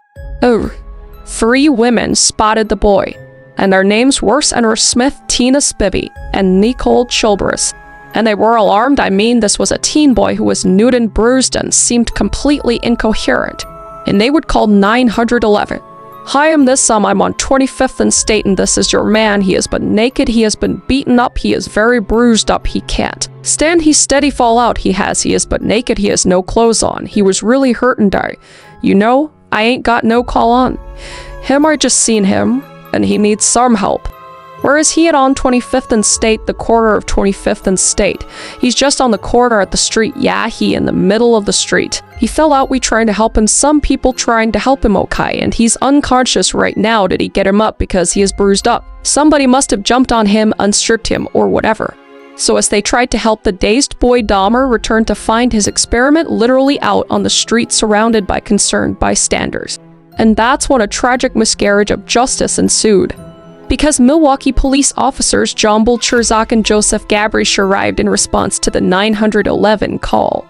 3 women spotted the boy. And their names were Senator Smith, Tina Spivey, and Nicole Chilbrus. And they were alarmed. I mean, this was a teen boy who was nude and bruised and seemed completely incoherent. And they would call 911. Hi, I'm on 25th and State, and this is your man. He has been naked, he has been beaten up, he is very bruised up, he can't stand, he steady fall out, he has been naked, he has no clothes on, he was really hurt and die. You know, I ain't got no call on him, I just seen him, and he needs some help. Where is he at on 25th and State, the corner of 25th and State? He's just on the corner at the street. Yeah, he in the middle of the street. He fell out, we trying to help him, some people trying to help him, okay, and he's unconscious right now. Did he get him up because he is bruised up? Somebody must have jumped on him, unstripped him, or whatever. So as they tried to help, the dazed boy Dahmer returned to find his experiment literally out on the street surrounded by concerned bystanders. And that's when a tragic miscarriage of justice ensued. Because Milwaukee police officers John Bulcherzak and Joseph Gabrish arrived in response to the 911 call.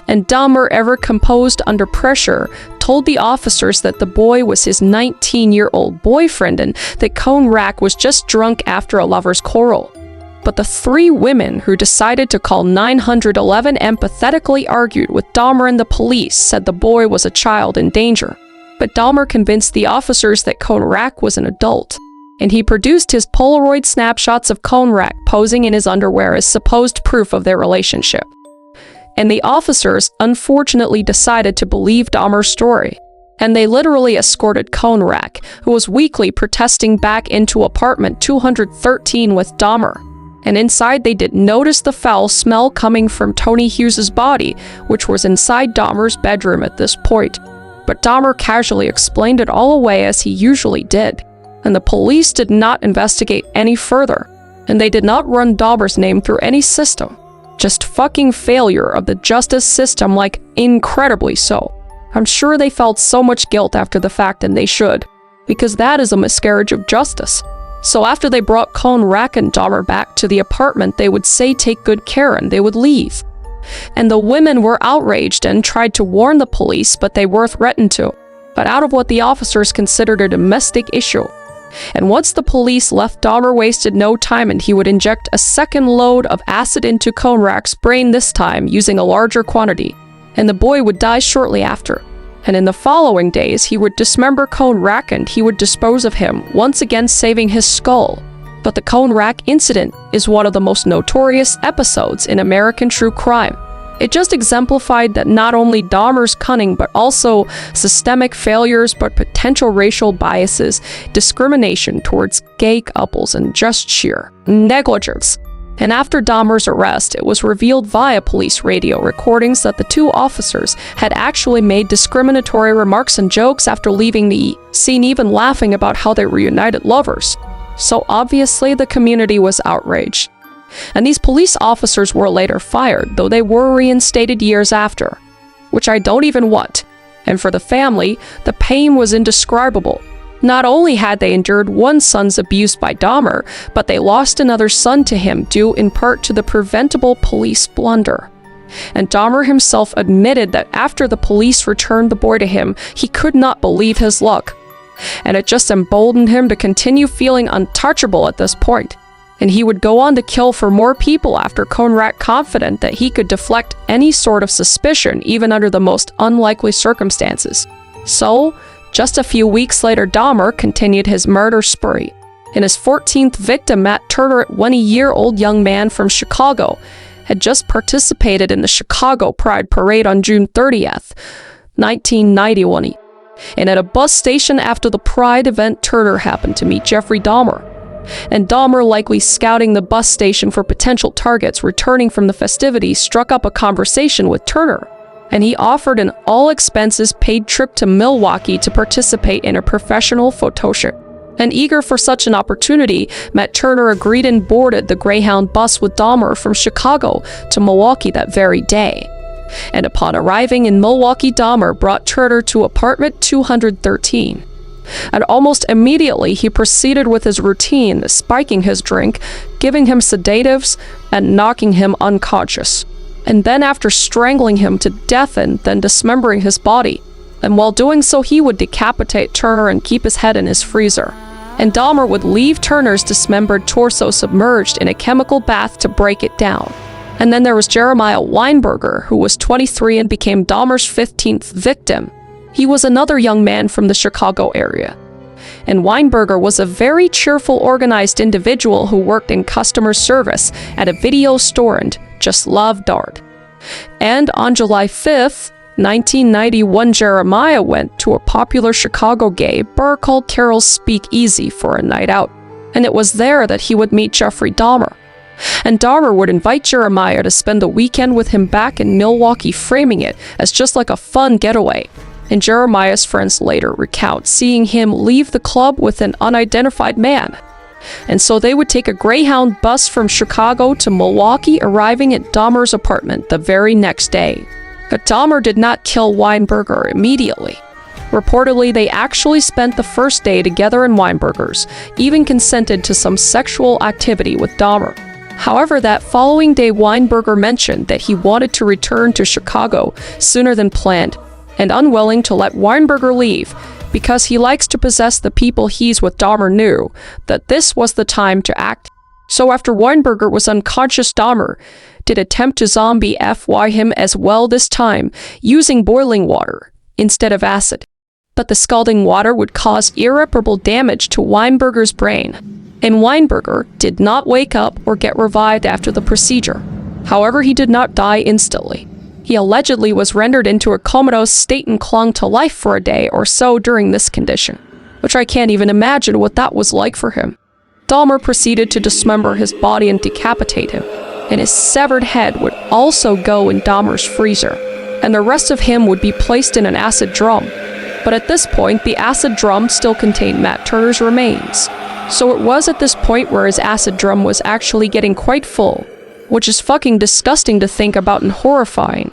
And Dahmer, ever composed under pressure, told the officers that the boy was his 19-year-old boyfriend and that Korak was just drunk after a lover's quarrel. But the 3 women who decided to call 911 empathetically argued with Dahmer, and the police said the boy was a child in danger. But Dahmer convinced the officers that Korak was an adult. And he produced his Polaroid snapshots of Korak posing in his underwear as supposed proof of their relationship. And the officers unfortunately decided to believe Dahmer's story. And they literally escorted Korak, who was weakly protesting, back into apartment 213 with Dahmer. And inside they did notice the foul smell coming from Tony Hughes's body, which was inside Dahmer's bedroom at this point. But Dahmer casually explained it all away as he usually did. And the police did not investigate any further, and they did not run Dahmer's name through any system. Just fucking failure of the justice system, like incredibly so. I'm sure they felt so much guilt after the fact, and they should, because that is a miscarriage of justice. So after they brought Korak and Dahmer back to the apartment, they would say take good care and they would leave. And the women were outraged and tried to warn the police, but they were threatened to, but out of what the officers considered a domestic issue. And once the police left, Dahmer wasted no time, and he would inject a second load of acid into Korak's brain, this time using a larger quantity, and the boy would die shortly after. And in the following days, he would dismember Korak and he would dispose of him, once again saving his skull. But the Korak incident is one of the most notorious episodes in American true crime. It just exemplified that not only Dahmer's cunning, but also systemic failures, but potential racial biases, discrimination towards gay couples, and just sheer negligence. And after Dahmer's arrest, it was revealed via police radio recordings that the 2 officers had actually made discriminatory remarks and jokes after leaving the scene, even laughing about how they were united lovers. So obviously the community was outraged. And these police officers were later fired, though they were reinstated years after, which I don't even want. And for the family, the pain was indescribable. Not only had they endured one son's abuse by Dahmer, but they lost another son to him due in part to the preventable police blunder. And Dahmer himself admitted that after the police returned the boy to him, he could not believe his luck. And it just emboldened him to continue feeling untouchable at this point. And he would go on to kill for more people after Korak, confident that he could deflect any sort of suspicion even under the most unlikely circumstances. So, just a few weeks later, Dahmer continued his murder spree. And his 14th victim, Matt Turner, a 20-year-old young man from Chicago, had just participated in the Chicago Pride Parade on June 30th, 1991. And at a bus station after the Pride event, Turner happened to meet Jeffrey Dahmer. And Dahmer, likely scouting the bus station for potential targets returning from the festivities, struck up a conversation with Turner, and he offered an all-expenses-paid trip to Milwaukee to participate in a professional photo shoot. And eager for such an opportunity, Matt Turner agreed and boarded the Greyhound bus with Dahmer from Chicago to Milwaukee that very day. And upon arriving in Milwaukee, Dahmer brought Turner to apartment 213. And almost immediately, he proceeded with his routine, spiking his drink, giving him sedatives, and knocking him unconscious. And then after strangling him to death and then dismembering his body. And while doing so, he would decapitate Turner and keep his head in his freezer. And Dahmer would leave Turner's dismembered torso submerged in a chemical bath to break it down. And then there was Jeremiah Weinberger, who was 23 and became Dahmer's 15th victim. He was another young man from the Chicago area. And Weinberger was a very cheerful, organized individual who worked in customer service at a video store and just loved art. And on July 5th, 1991, Jeremiah went to a popular Chicago gay bar called Carol's Speakeasy for a night out. And it was there that he would meet Jeffrey Dahmer. And Dahmer would invite Jeremiah to spend the weekend with him back in Milwaukee, framing it as just like a fun getaway. And Jeremiah's friends later recount seeing him leave the club with an unidentified man. And so they would take a Greyhound bus from Chicago to Milwaukee, arriving at Dahmer's apartment the very next day. But Dahmer did not kill Weinberger immediately. Reportedly, they actually spent the first day together in Weinberger's, even consented to some sexual activity with Dahmer. However, that following day, Weinberger mentioned that he wanted to return to Chicago sooner than planned, and unwilling to let Weinberger leave because he likes to possess the people he's with. Dahmer knew that this was the time to act. So after Weinberger was unconscious, Dahmer did attempt to zombie FY him as well, this time using boiling water instead of acid. But the scalding water would cause irreparable damage to Weinberger's brain, and Weinberger did not wake up or get revived after the procedure. However, he did not die instantly. He allegedly was rendered into a comatose state and clung to life for a day or so during this condition, which I can't even imagine what that was like for him. Dahmer proceeded to dismember his body and decapitate him, and his severed head would also go in Dahmer's freezer, and the rest of him would be placed in an acid drum. But at this point, the acid drum still contained Matt Turner's remains. So it was at this point where his acid drum was actually getting quite full, which is fucking disgusting to think about and horrifying.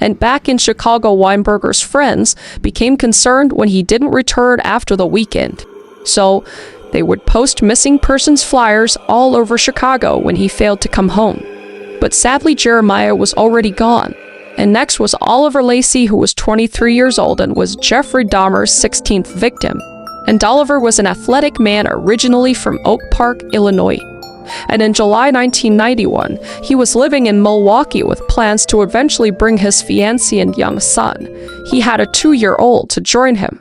And back in Chicago, Weinberger's friends became concerned when he didn't return after the weekend. So they would post missing persons flyers all over Chicago when he failed to come home. But sadly, Jeremiah was already gone. And next was Oliver Lacey, who was 23 years old and was Jeffrey Dahmer's 16th victim. And Oliver was an athletic man originally from Oak Park, Illinois. And in July 1991, he was living in Milwaukee with plans to eventually bring his fiancée and young son. He had a 2-year-old to join him.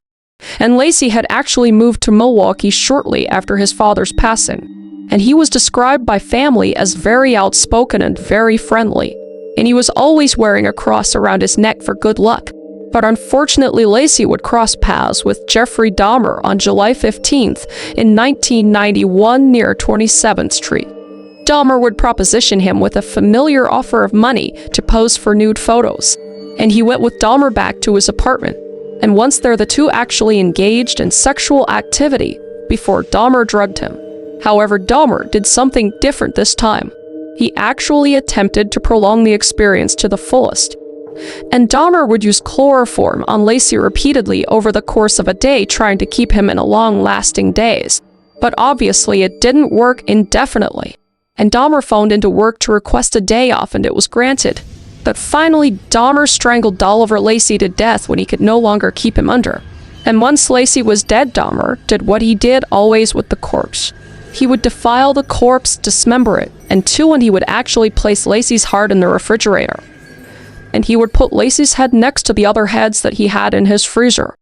And Lacey had actually moved to Milwaukee shortly after his father's passing. And he was described by family as very outspoken and very friendly. And he was always wearing a cross around his neck for good luck. But unfortunately, Lacey would cross paths with Jeffrey Dahmer on July 15th in 1991 near 27th Street. Dahmer would proposition him with a familiar offer of money to pose for nude photos, and he went with Dahmer back to his apartment. And once there, the two actually engaged in sexual activity before Dahmer drugged him. However, Dahmer did something different this time. He actually attempted to prolong the experience to the fullest. And Dahmer would use chloroform on Lacey repeatedly over the course of a day, trying to keep him in a long-lasting daze. But obviously it didn't work indefinitely. And Dahmer phoned into work to request a day off, and it was granted. But finally, Dahmer strangled Oliver Lacey to death when he could no longer keep him under. And once Lacey was dead, Dahmer did what he did always with the corpse. He would defile the corpse, dismember it, and he would actually place Lacey's heart in the refrigerator. And he would put Lacey's head next to the other heads that he had in his freezer.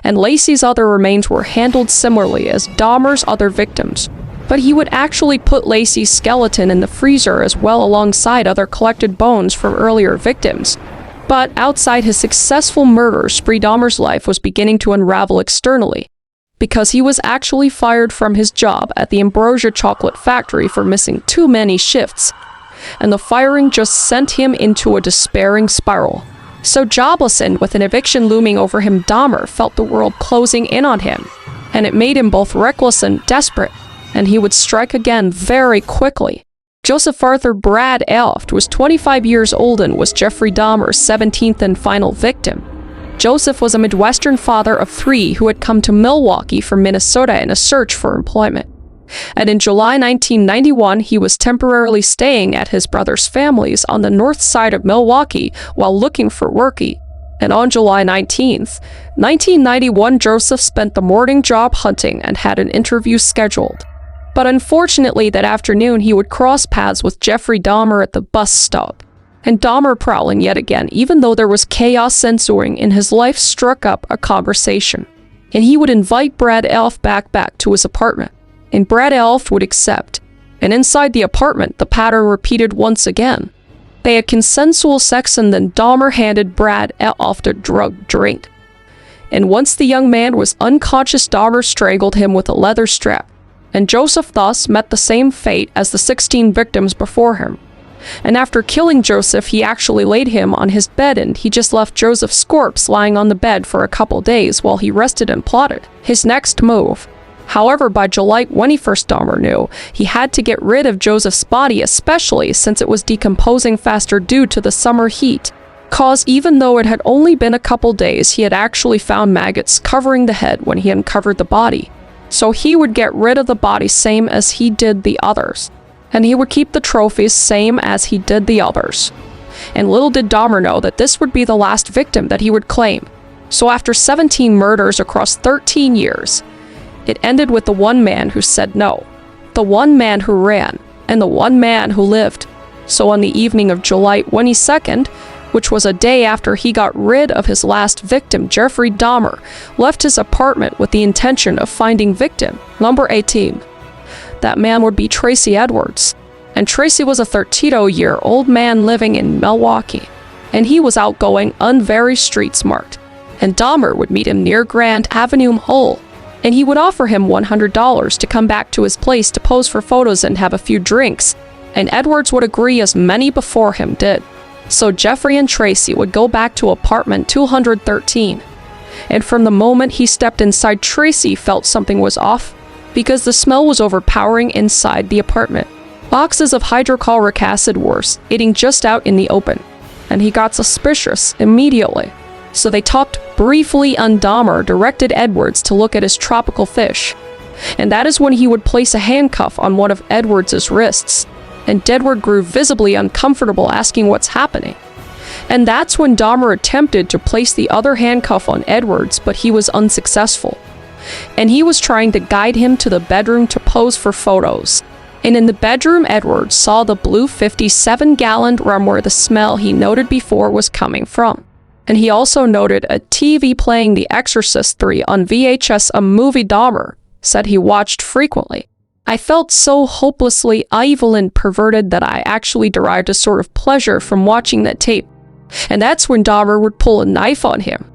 And Lacey's other remains were handled similarly as Dahmer's other victims. But he would actually put Lacey's skeleton in the freezer as well, alongside other collected bones from earlier victims. But outside his successful murder spree, Dahmer's life was beginning to unravel externally, because he was actually fired from his job at the Ambrosia Chocolate Factory for missing too many shifts. And the firing just sent him into a despairing spiral. So jobless and with an eviction looming over him, Dahmer felt the world closing in on him, and it made him both reckless and desperate, and he would strike again very quickly. Joseph Arthur Brad Elft was 25 years old and was Jeffrey Dahmer's 17th and final victim. Joseph was a Midwestern father of 3 who had come to Milwaukee from Minnesota in a search for employment. And in July 1991, he was temporarily staying at his brother's family's on the north side of Milwaukee while looking for work. And on July 19th, 1991, Joseph spent the morning job hunting and had an interview scheduled. But unfortunately, that afternoon, he would cross paths with Jeffrey Dahmer at the bus stop. And Dahmer, prowling yet again, even though there was chaos ensuing in his life, struck up a conversation. And he would invite Brad Elft back to his apartment. And Brad Elft would accept. And inside the apartment, the pattern repeated once again. They had consensual sex, and then Dahmer handed Brad Elft a drugged drink. And once the young man was unconscious, Dahmer strangled him with a leather strap. And Joseph thus met the same fate as the 16 victims before him. And after killing Joseph, he actually laid him on his bed, and he just left Joseph's corpse lying on the bed for a couple days while he rested and plotted his next move. However, by July 21st, Dahmer knew he had to get rid of Joseph's body, especially since it was decomposing faster due to the summer heat. Cause even though it had only been a couple days, he had actually found maggots covering the head when he uncovered the body. So he would get rid of the body same as he did the others. And he would keep the trophies same as he did the others. And little did Dahmer know that this would be the last victim that he would claim. So after 17 murders across 13 years, it ended with the one man who said no, the one man who ran, and the one man who lived. So on the evening of July 22nd, which was a day after he got rid of his last victim, Jeffrey Dahmer left his apartment with the intention of finding victim number 18. That man would be Tracy Edwards. And Tracy was a 32-year-old man living in Milwaukee. And he was outgoing, very street smart. And Dahmer would meet him near Grand Avenue Mall. And he would offer him $100 to come back to his place to pose for photos and have a few drinks. And Edwards would agree, as many before him did. So Jeffrey and Tracy would go back to apartment 213. And from the moment he stepped inside, Tracy felt something was off, because the smell was overpowering inside the apartment. Boxes of hydrochloric acid were sitting just out in the open, and he got suspicious immediately. So they talked briefly, and Dahmer directed Edwards to look at his tropical fish. And that is when he would place a handcuff on one of Edwards' wrists. And Edward grew visibly uncomfortable, asking what's happening. And that's when Dahmer attempted to place the other handcuff on Edwards, but he was unsuccessful. And he was trying to guide him to the bedroom to pose for photos. And in the bedroom, Edwards saw the blue 57-gallon drum where the smell he noted before was coming from. And he also noted a TV playing The Exorcist 3 on VHS, a movie Dahmer said he watched frequently. I felt so hopelessly evil and perverted that I actually derived a sort of pleasure from watching that tape. And that's when Dahmer would pull a knife on him.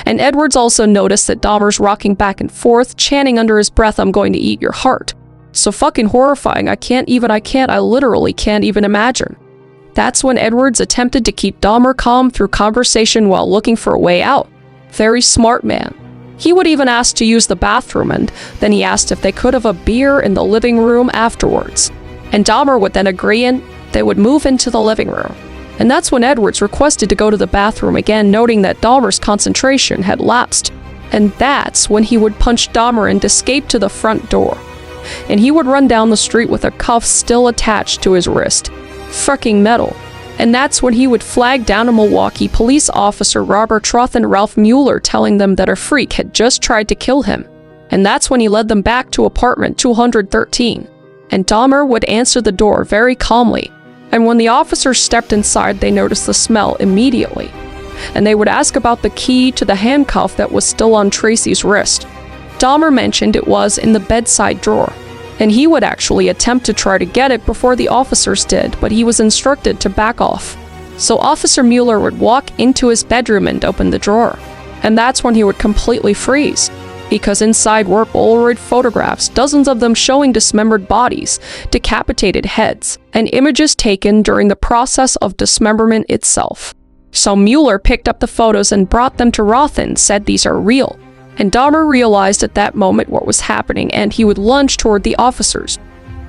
And Edwards also noticed that Dahmer's rocking back and forth, chanting under his breath, "I'm going to eat your heart." So fucking horrifying, I literally can't even imagine. That's when Edwards attempted to keep Dahmer calm through conversation while looking for a way out. Very smart man. He would even ask to use the bathroom, and then he asked if they could have a beer in the living room afterwards. And Dahmer would then agree, and they would move into the living room. And that's when Edwards requested to go to the bathroom again, noting that Dahmer's concentration had lapsed. And that's when he would punch Dahmer and escape to the front door. And he would run down the street with a cuff still attached to his wrist. Fucking metal. And that's when he would flag down a Milwaukee police officer, Robert Roth and Ralph Mueller, telling them that a freak had just tried to kill him. And that's when he led them back to apartment 213. And Dahmer would answer the door very calmly. And when the officers stepped inside, they noticed the smell immediately. And they would ask about the key to the handcuff that was still on Tracy's wrist. Dahmer mentioned it was in the bedside drawer. And he would actually attempt to try to get it before the officers did, but he was instructed to back off. So Officer Mueller would walk into his bedroom and open the drawer. And that's when he would completely freeze, because inside were Polaroid photographs, dozens of them showing dismembered bodies, decapitated heads, and images taken during the process of dismemberment itself. So Mueller picked up the photos and brought them to Roth and said these are real. And Dahmer realized at that moment what was happening, and he would lunge toward the officers.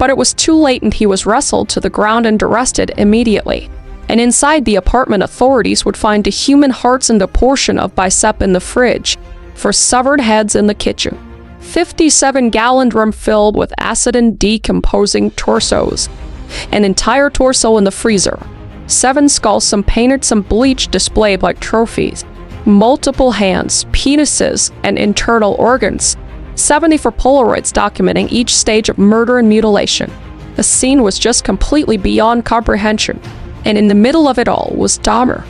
But it was too late and he was wrestled to the ground and arrested immediately. And inside the apartment, authorities would find a human hearts and a portion of bicep in the fridge, for severed heads in the kitchen, 57-gallon drum filled with acid and decomposing torsos, an entire torso in the freezer, 7 skulls, some painted, some bleached, displayed like trophies, multiple hands, penises, and internal organs, 74 Polaroids documenting each stage of murder and mutilation. The scene was just completely beyond comprehension, and in the middle of it all was Dahmer.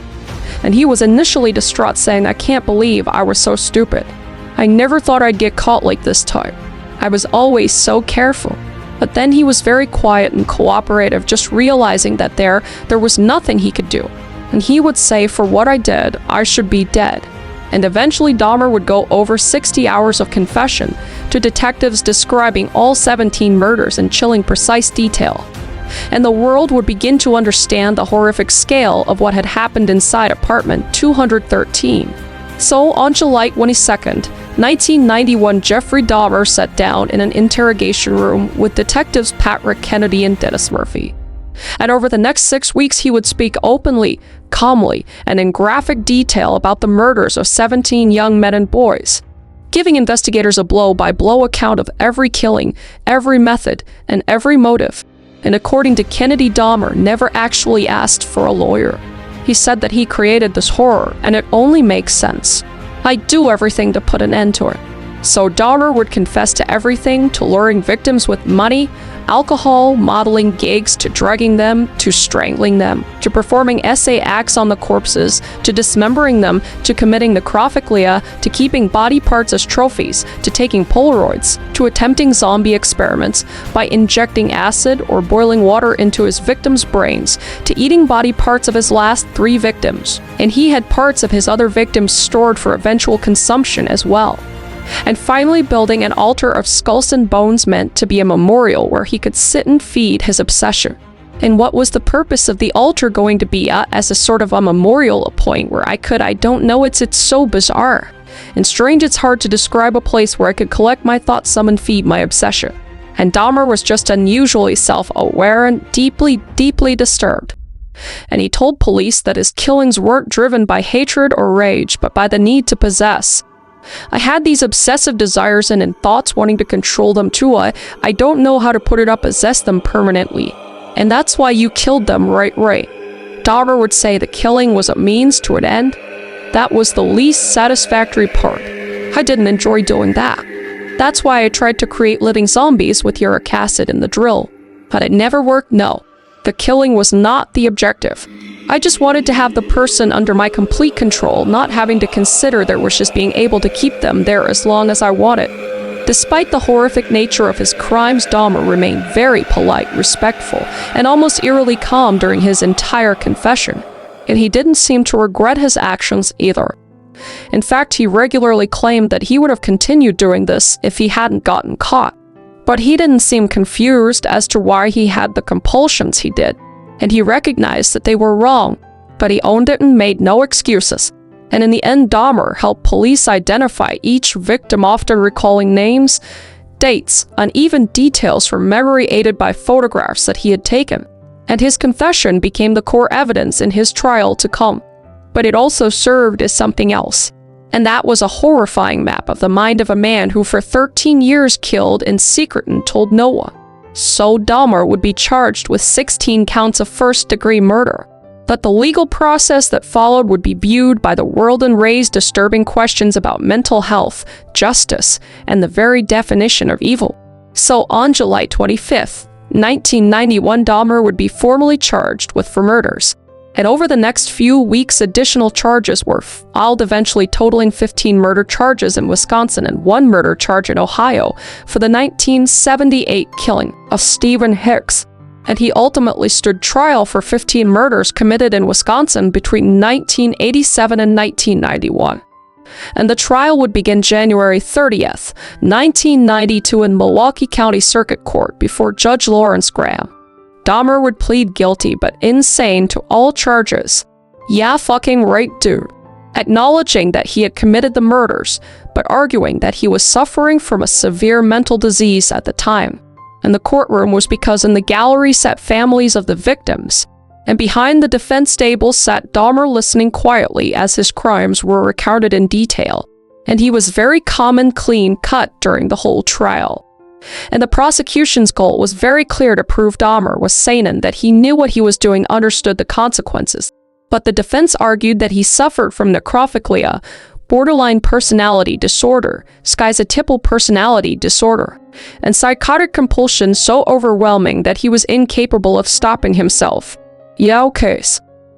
And he was initially distraught, saying, "I can't believe I was so stupid. I never thought I'd get caught like this time. I was always so careful." But then he was very quiet and cooperative, just realizing that there was nothing he could do. And he would say, "For what I did, I should be dead." And eventually Dahmer would go over 60 hours of confession to detectives describing all 17 murders in chilling precise detail. And the world would begin to understand the horrific scale of what had happened inside apartment 213. So, on July 22nd, 1991, Jeffrey Dahmer sat down in an interrogation room with detectives Patrick Kennedy and Dennis Murphy. And over the next 6 weeks, he would speak openly, calmly, and in graphic detail about the murders of 17 young men and boys, giving investigators a blow-by-blow account of every killing, every method, and every motive. And according to Kennedy, Dahmer never actually asked for a lawyer. He said that he created this horror, and it only makes sense. "I'd do everything to put an end to it." So Dahmer would confess to everything, to luring victims with money, alcohol, modeling gigs, to drugging them, to strangling them, to performing SA acts on the corpses, to dismembering them, to committing necrophilia, to keeping body parts as trophies, to taking Polaroids, to attempting zombie experiments by injecting acid or boiling water into his victims' brains, to eating body parts of his last 3 victims. And he had parts of his other victims stored for eventual consumption as well. And finally building an altar of skulls and bones meant to be a memorial where he could sit and feed his obsession. And what was the purpose of the altar going to be as a sort of a memorial, a point where I don't know, it's so bizarre and strange. It's hard to describe a place where I could collect my thoughts, some, and feed my obsession. And Dahmer was just unusually self-aware and deeply, deeply disturbed. And he told police that his killings weren't driven by hatred or rage, but by the need to possess. "I had these obsessive desires and thoughts wanting to control them too. I don't know how to put it up, possess them permanently. And that's why you killed them, right? Dahmer would say the killing was a means to an end. That was the least satisfactory part. I didn't enjoy doing that. That's why I tried to create living zombies with uric acid in the drill. But it never worked, no. The killing was not the objective. I just wanted to have the person under my complete control, not having to consider their wishes, being able to keep them there as long as I wanted." Despite the horrific nature of his crimes, Dahmer remained very polite, respectful, and almost eerily calm during his entire confession. And he didn't seem to regret his actions either. In fact, he regularly claimed that he would have continued doing this if he hadn't gotten caught. But he didn't seem confused as to why he had the compulsions he did. And he recognized that they were wrong, but he owned it and made no excuses. And in the end, Dahmer helped police identify each victim, often recalling names, dates, and even details from memory aided by photographs that he had taken. And his confession became the core evidence in his trial to come. But it also served as something else. And that was a horrifying map of the mind of a man who for 13 years killed in secret and told no one. So Dahmer would be charged with 16 counts of first-degree murder. But the legal process that followed would be viewed by the world and raise disturbing questions about mental health, justice, and the very definition of evil. So on July 25th, 1991, Dahmer would be formally charged with 4 murders. And over the next few weeks, additional charges were filed, eventually totaling 15 murder charges in Wisconsin and 1 murder charge in Ohio for the 1978 killing of Stephen Hicks. And he ultimately stood trial for 15 murders committed in Wisconsin between 1987 and 1991. And the trial would begin January 30th, 1992 in Milwaukee County Circuit Court before Judge Lawrence Graham. Dahmer would plead guilty but insane to all charges. Yeah, fucking right, dude. Acknowledging that he had committed the murders, but arguing that he was suffering from a severe mental disease at the time. And the courtroom was because in the gallery sat families of the victims, and behind the defense table sat Dahmer listening quietly as his crimes were recounted in detail, and he was very calm and clean-cut during the whole trial. And the prosecution's goal was very clear to prove Dahmer was sane and that he knew what he was doing, understood the consequences. But the defense argued that he suffered from necrophilia, borderline personality disorder, schizotypal personality disorder, and psychotic compulsion so overwhelming that he was incapable of stopping himself. Yeah, okay.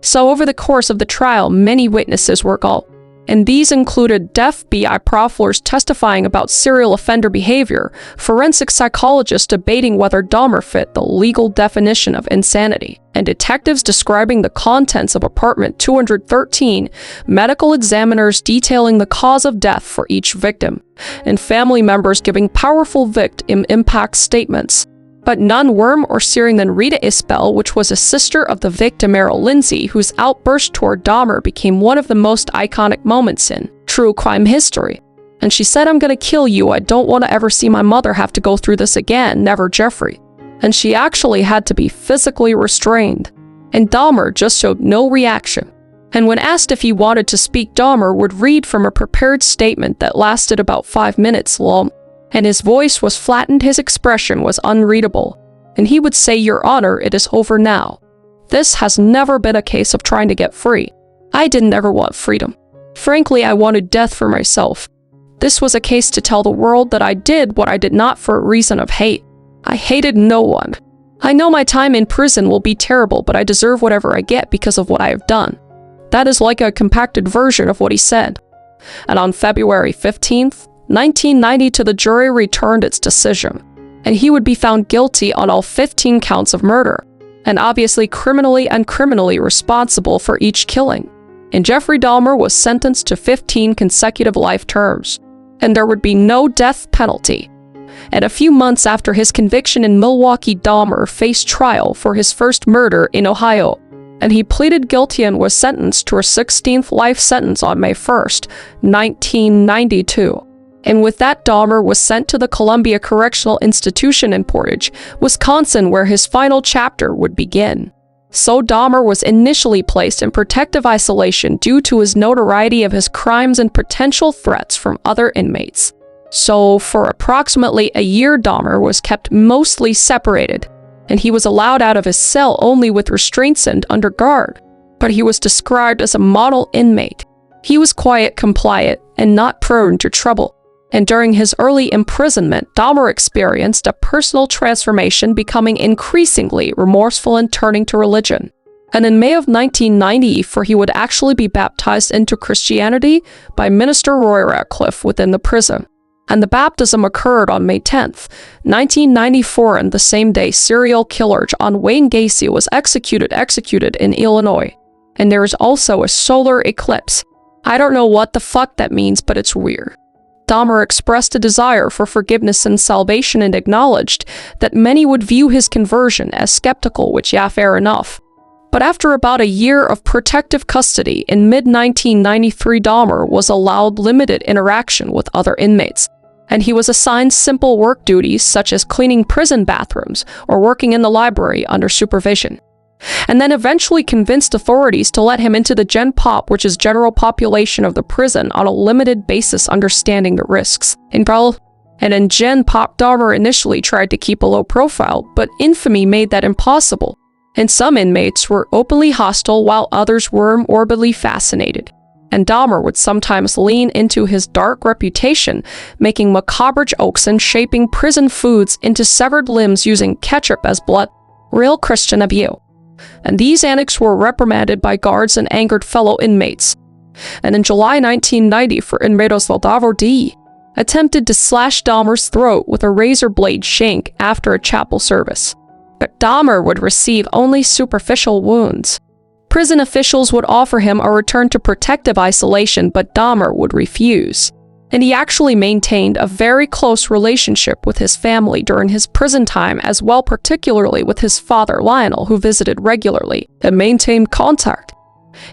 So over the course of the trial, many witnesses were called, and these included FBI profilers testifying about serial offender behavior, forensic psychologists debating whether Dahmer fit the legal definition of insanity, and detectives describing the contents of apartment 213, medical examiners detailing the cause of death for each victim, and family members giving powerful victim impact statements. But none warmer or searing than Rita Isbell, which was a sister of the victim Errol Lindsay, whose outburst toward Dahmer became one of the most iconic moments in true crime history. And she said, "I'm gonna kill you. I don't want to ever see my mother have to go through this again, never Jeffrey." And she actually had to be physically restrained. And Dahmer just showed no reaction. And when asked if he wanted to speak, Dahmer would read from a prepared statement that lasted about 5 minutes long. And his voice was flattened, his expression was unreadable, and he would say, "Your Honor, it is over now. This has never been a case of trying to get free. I didn't ever want freedom. Frankly, I wanted death for myself. This was a case to tell the world that I did what I did not for a reason of hate. I hated no one. I know my time in prison will be terrible, but I deserve whatever I get because of what I have done." That is like a compacted version of what he said. And on February 15th, 1990, the jury returned its decision, and he would be found guilty on all 15 counts of murder, and obviously criminally responsible for each killing. And Jeffrey Dahmer was sentenced to 15 consecutive life terms, and there would be no death penalty. And a few months after his conviction in Milwaukee, Dahmer faced trial for his first murder in Ohio, and he pleaded guilty and was sentenced to a 16th life sentence on May 1st, 1992. And with that, Dahmer was sent to the Columbia Correctional Institution in Portage, Wisconsin, where his final chapter would begin. So Dahmer was initially placed in protective isolation due to his notoriety of his crimes and potential threats from other inmates. So for approximately a year, Dahmer was kept mostly separated, and he was allowed out of his cell only with restraints and under guard. But he was described as a model inmate. He was quiet, compliant, and not prone to trouble. And during his early imprisonment, Dahmer experienced a personal transformation, becoming increasingly remorseful and turning to religion. And in May of 1990, he would actually be baptized into Christianity by Minister Roy Ratcliffe within the prison. And the baptism occurred on May 10th, 1994, and the same day serial killer John Wayne Gacy was executed in Illinois. And there is also a solar eclipse. I don't know what the fuck that means, but it's weird. Dahmer expressed a desire for forgiveness and salvation and acknowledged that many would view his conversion as skeptical, which yeah, fair enough. But after about a year of protective custody, in mid-1993, Dahmer was allowed limited interaction with other inmates, and he was assigned simple work duties such as cleaning prison bathrooms or working in the library under supervision. And then eventually convinced authorities to let him into the Gen Pop, which is general population of the prison, on a limited basis, understanding the risks. And in Gen Pop, Dahmer initially tried to keep a low profile, but infamy made that impossible. And some inmates were openly hostile while others were morbidly fascinated. And Dahmer would sometimes lean into his dark reputation, making macabre jokes and shaping prison foods into severed limbs using ketchup as blood. Real Christian abuse. And these antics were reprimanded by guards and angered fellow inmates. And in July 1990, inmate Osvaldo D. attempted to slash Dahmer's throat with a razor blade shank after a chapel service. But Dahmer would receive only superficial wounds. Prison officials would offer him a return to protective isolation, but Dahmer would refuse. And he actually maintained a very close relationship with his family during his prison time as well, particularly with his father Lionel, who visited regularly and maintained contact.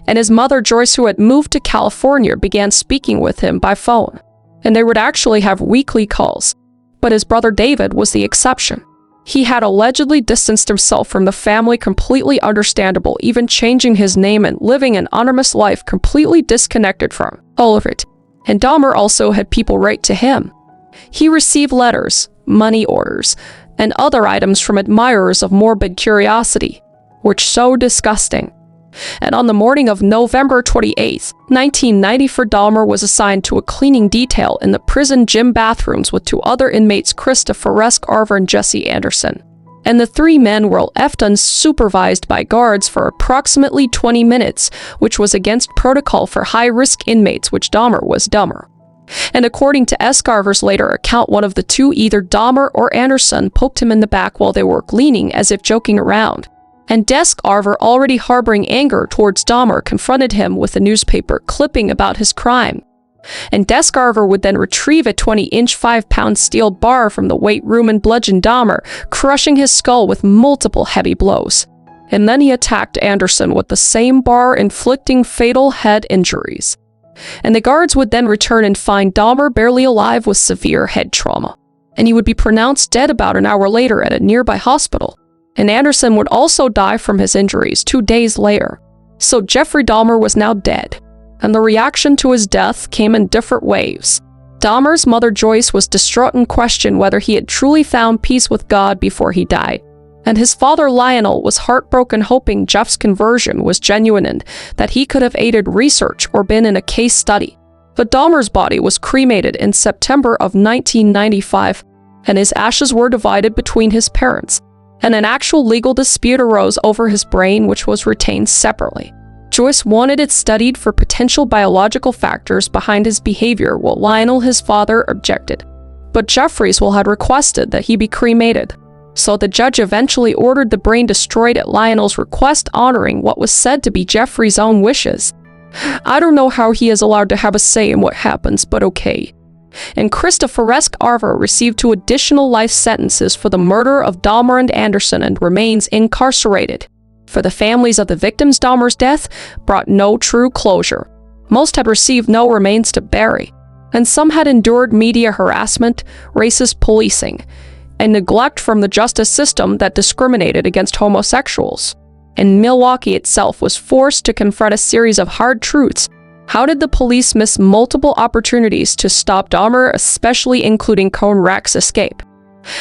And his mother Joyce, who had moved to California, began speaking with him by phone. And they would actually have weekly calls. But his brother David was the exception. He had allegedly distanced himself from the family, completely understandable, even changing his name and living an anonymous life completely disconnected from all of it. And Dahmer also had people write to him. He received letters, money orders, and other items from admirers of morbid curiosity, which so disgusting. And on the morning of November 28, 1994, Dahmer was assigned to a cleaning detail in the prison gym bathrooms with 2 other inmates, Christopher Scarver and Jesse Anderson. And the 3 men were left unsupervised by guards for approximately 20 minutes, which was against protocol for high-risk inmates, which Dahmer was dumber. And according to Scarver's later account, one of the 2, either Dahmer or Anderson, poked him in the back while they were cleaning, as if joking around. And Scarver, already harboring anger towards Dahmer, confronted him with a newspaper clipping about his crime. And Scarver would then retrieve a 20-inch 5-pound steel bar from the weight room and bludgeon Dahmer, crushing his skull with multiple heavy blows. And then he attacked Anderson with the same bar, inflicting fatal head injuries. And the guards would then return and find Dahmer barely alive with severe head trauma. And he would be pronounced dead about an hour later at a nearby hospital. And Anderson would also die from his injuries 2 days later. So Jeffrey Dahmer was now dead, and the reaction to his death came in different waves. Dahmer's mother Joyce was distraught and questioned whether he had truly found peace with God before he died. And his father Lionel was heartbroken, hoping Jeff's conversion was genuine and that he could have aided research or been in a case study. But Dahmer's body was cremated in September of 1995, and his ashes were divided between his parents. And an actual legal dispute arose over his brain, which was retained separately. Joyce wanted it studied for potential biological factors behind his behavior, while Lionel, his father, objected. But Jeffries had requested that he be cremated. So the judge eventually ordered the brain destroyed at Lionel's request, honoring what was said to be Jeffries' own wishes. I don't know how he is allowed to have a say in what happens, but okay. And Christopher Scarver received 2 additional life sentences for the murder of Dahmer and Anderson and remains incarcerated. For the families of the victims, Dahmer's death brought no true closure. Most had received no remains to bury, and some had endured media harassment, racist policing, and neglect from the justice system that discriminated against homosexuals. And Milwaukee itself was forced to confront a series of hard truths. How did the police miss multiple opportunities to stop Dahmer, especially including Conrad's escape?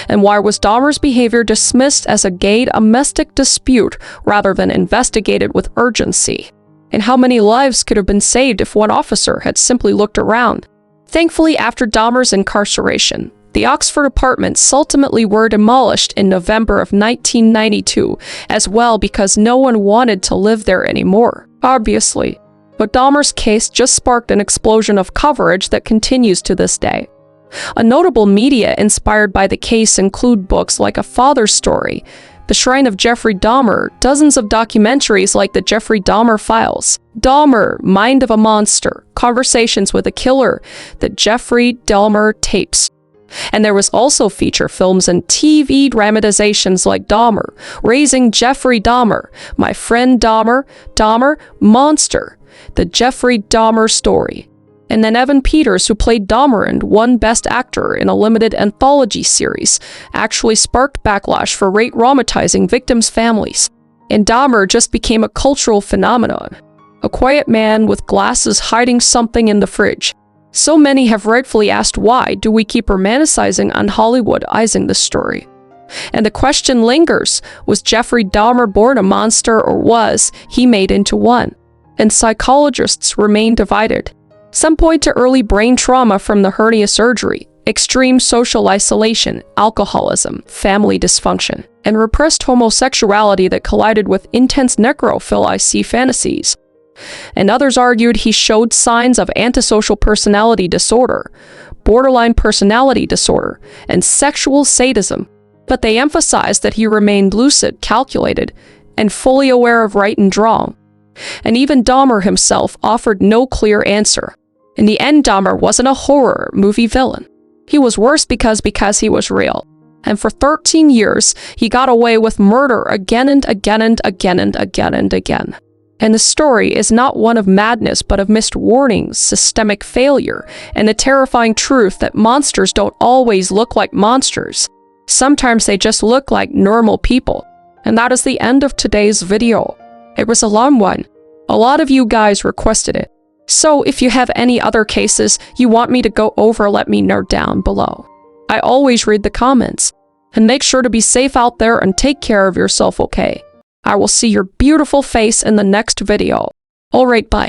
And why was Dahmer's behavior dismissed as a gay domestic dispute rather than investigated with urgency? And how many lives could have been saved if one officer had simply looked around? Thankfully, after Dahmer's incarceration, the Oxford apartments ultimately were demolished in November of 1992 as well, because no one wanted to live there anymore, obviously. But Dahmer's case just sparked an explosion of coverage that continues to this day. A notable media inspired by the case include books like A Father's Story, The Shrine of Jeffrey Dahmer, dozens of documentaries like The Jeffrey Dahmer Files, Dahmer, Mind of a Monster, Conversations with a Killer, The Jeffrey Dahmer Tapes. And there was also feature films and TV dramatizations like Dahmer, Raising Jeffrey Dahmer, My Friend Dahmer, Dahmer, Monster, The Jeffrey Dahmer Story. And then Evan Peters, who played Dahmer and won Best Actor in a limited anthology series, actually sparked backlash for traumatizing victims' families. And Dahmer just became a cultural phenomenon. A quiet man with glasses hiding something in the fridge. So many have rightfully asked, why do we keep romanticizing and Hollywoodizing this story? And the question lingers, was Jeffrey Dahmer born a monster, or was he made into one? And psychologists remain divided. Some point to early brain trauma from the hernia surgery, extreme social isolation, alcoholism, family dysfunction, and repressed homosexuality that collided with intense necrophilia fantasies. And others argued he showed signs of antisocial personality disorder, borderline personality disorder, and sexual sadism, but they emphasized that he remained lucid, calculated, and fully aware of right and wrong. And even Dahmer himself offered no clear answer. In the end, Dahmer wasn't a horror movie villain. He was worse because he was real. And for 13 years, he got away with murder again and again and again and again and again. And the story is not one of madness, but of missed warnings, systemic failure, and the terrifying truth that monsters don't always look like monsters. Sometimes they just look like normal people. And that is the end of today's video. It was a long one. A lot of you guys requested it. So if you have any other cases you want me to go over, let me know down below. I always read the comments. And make sure to be safe out there and take care of yourself, okay? I will see your beautiful face in the next video. Alright, bye.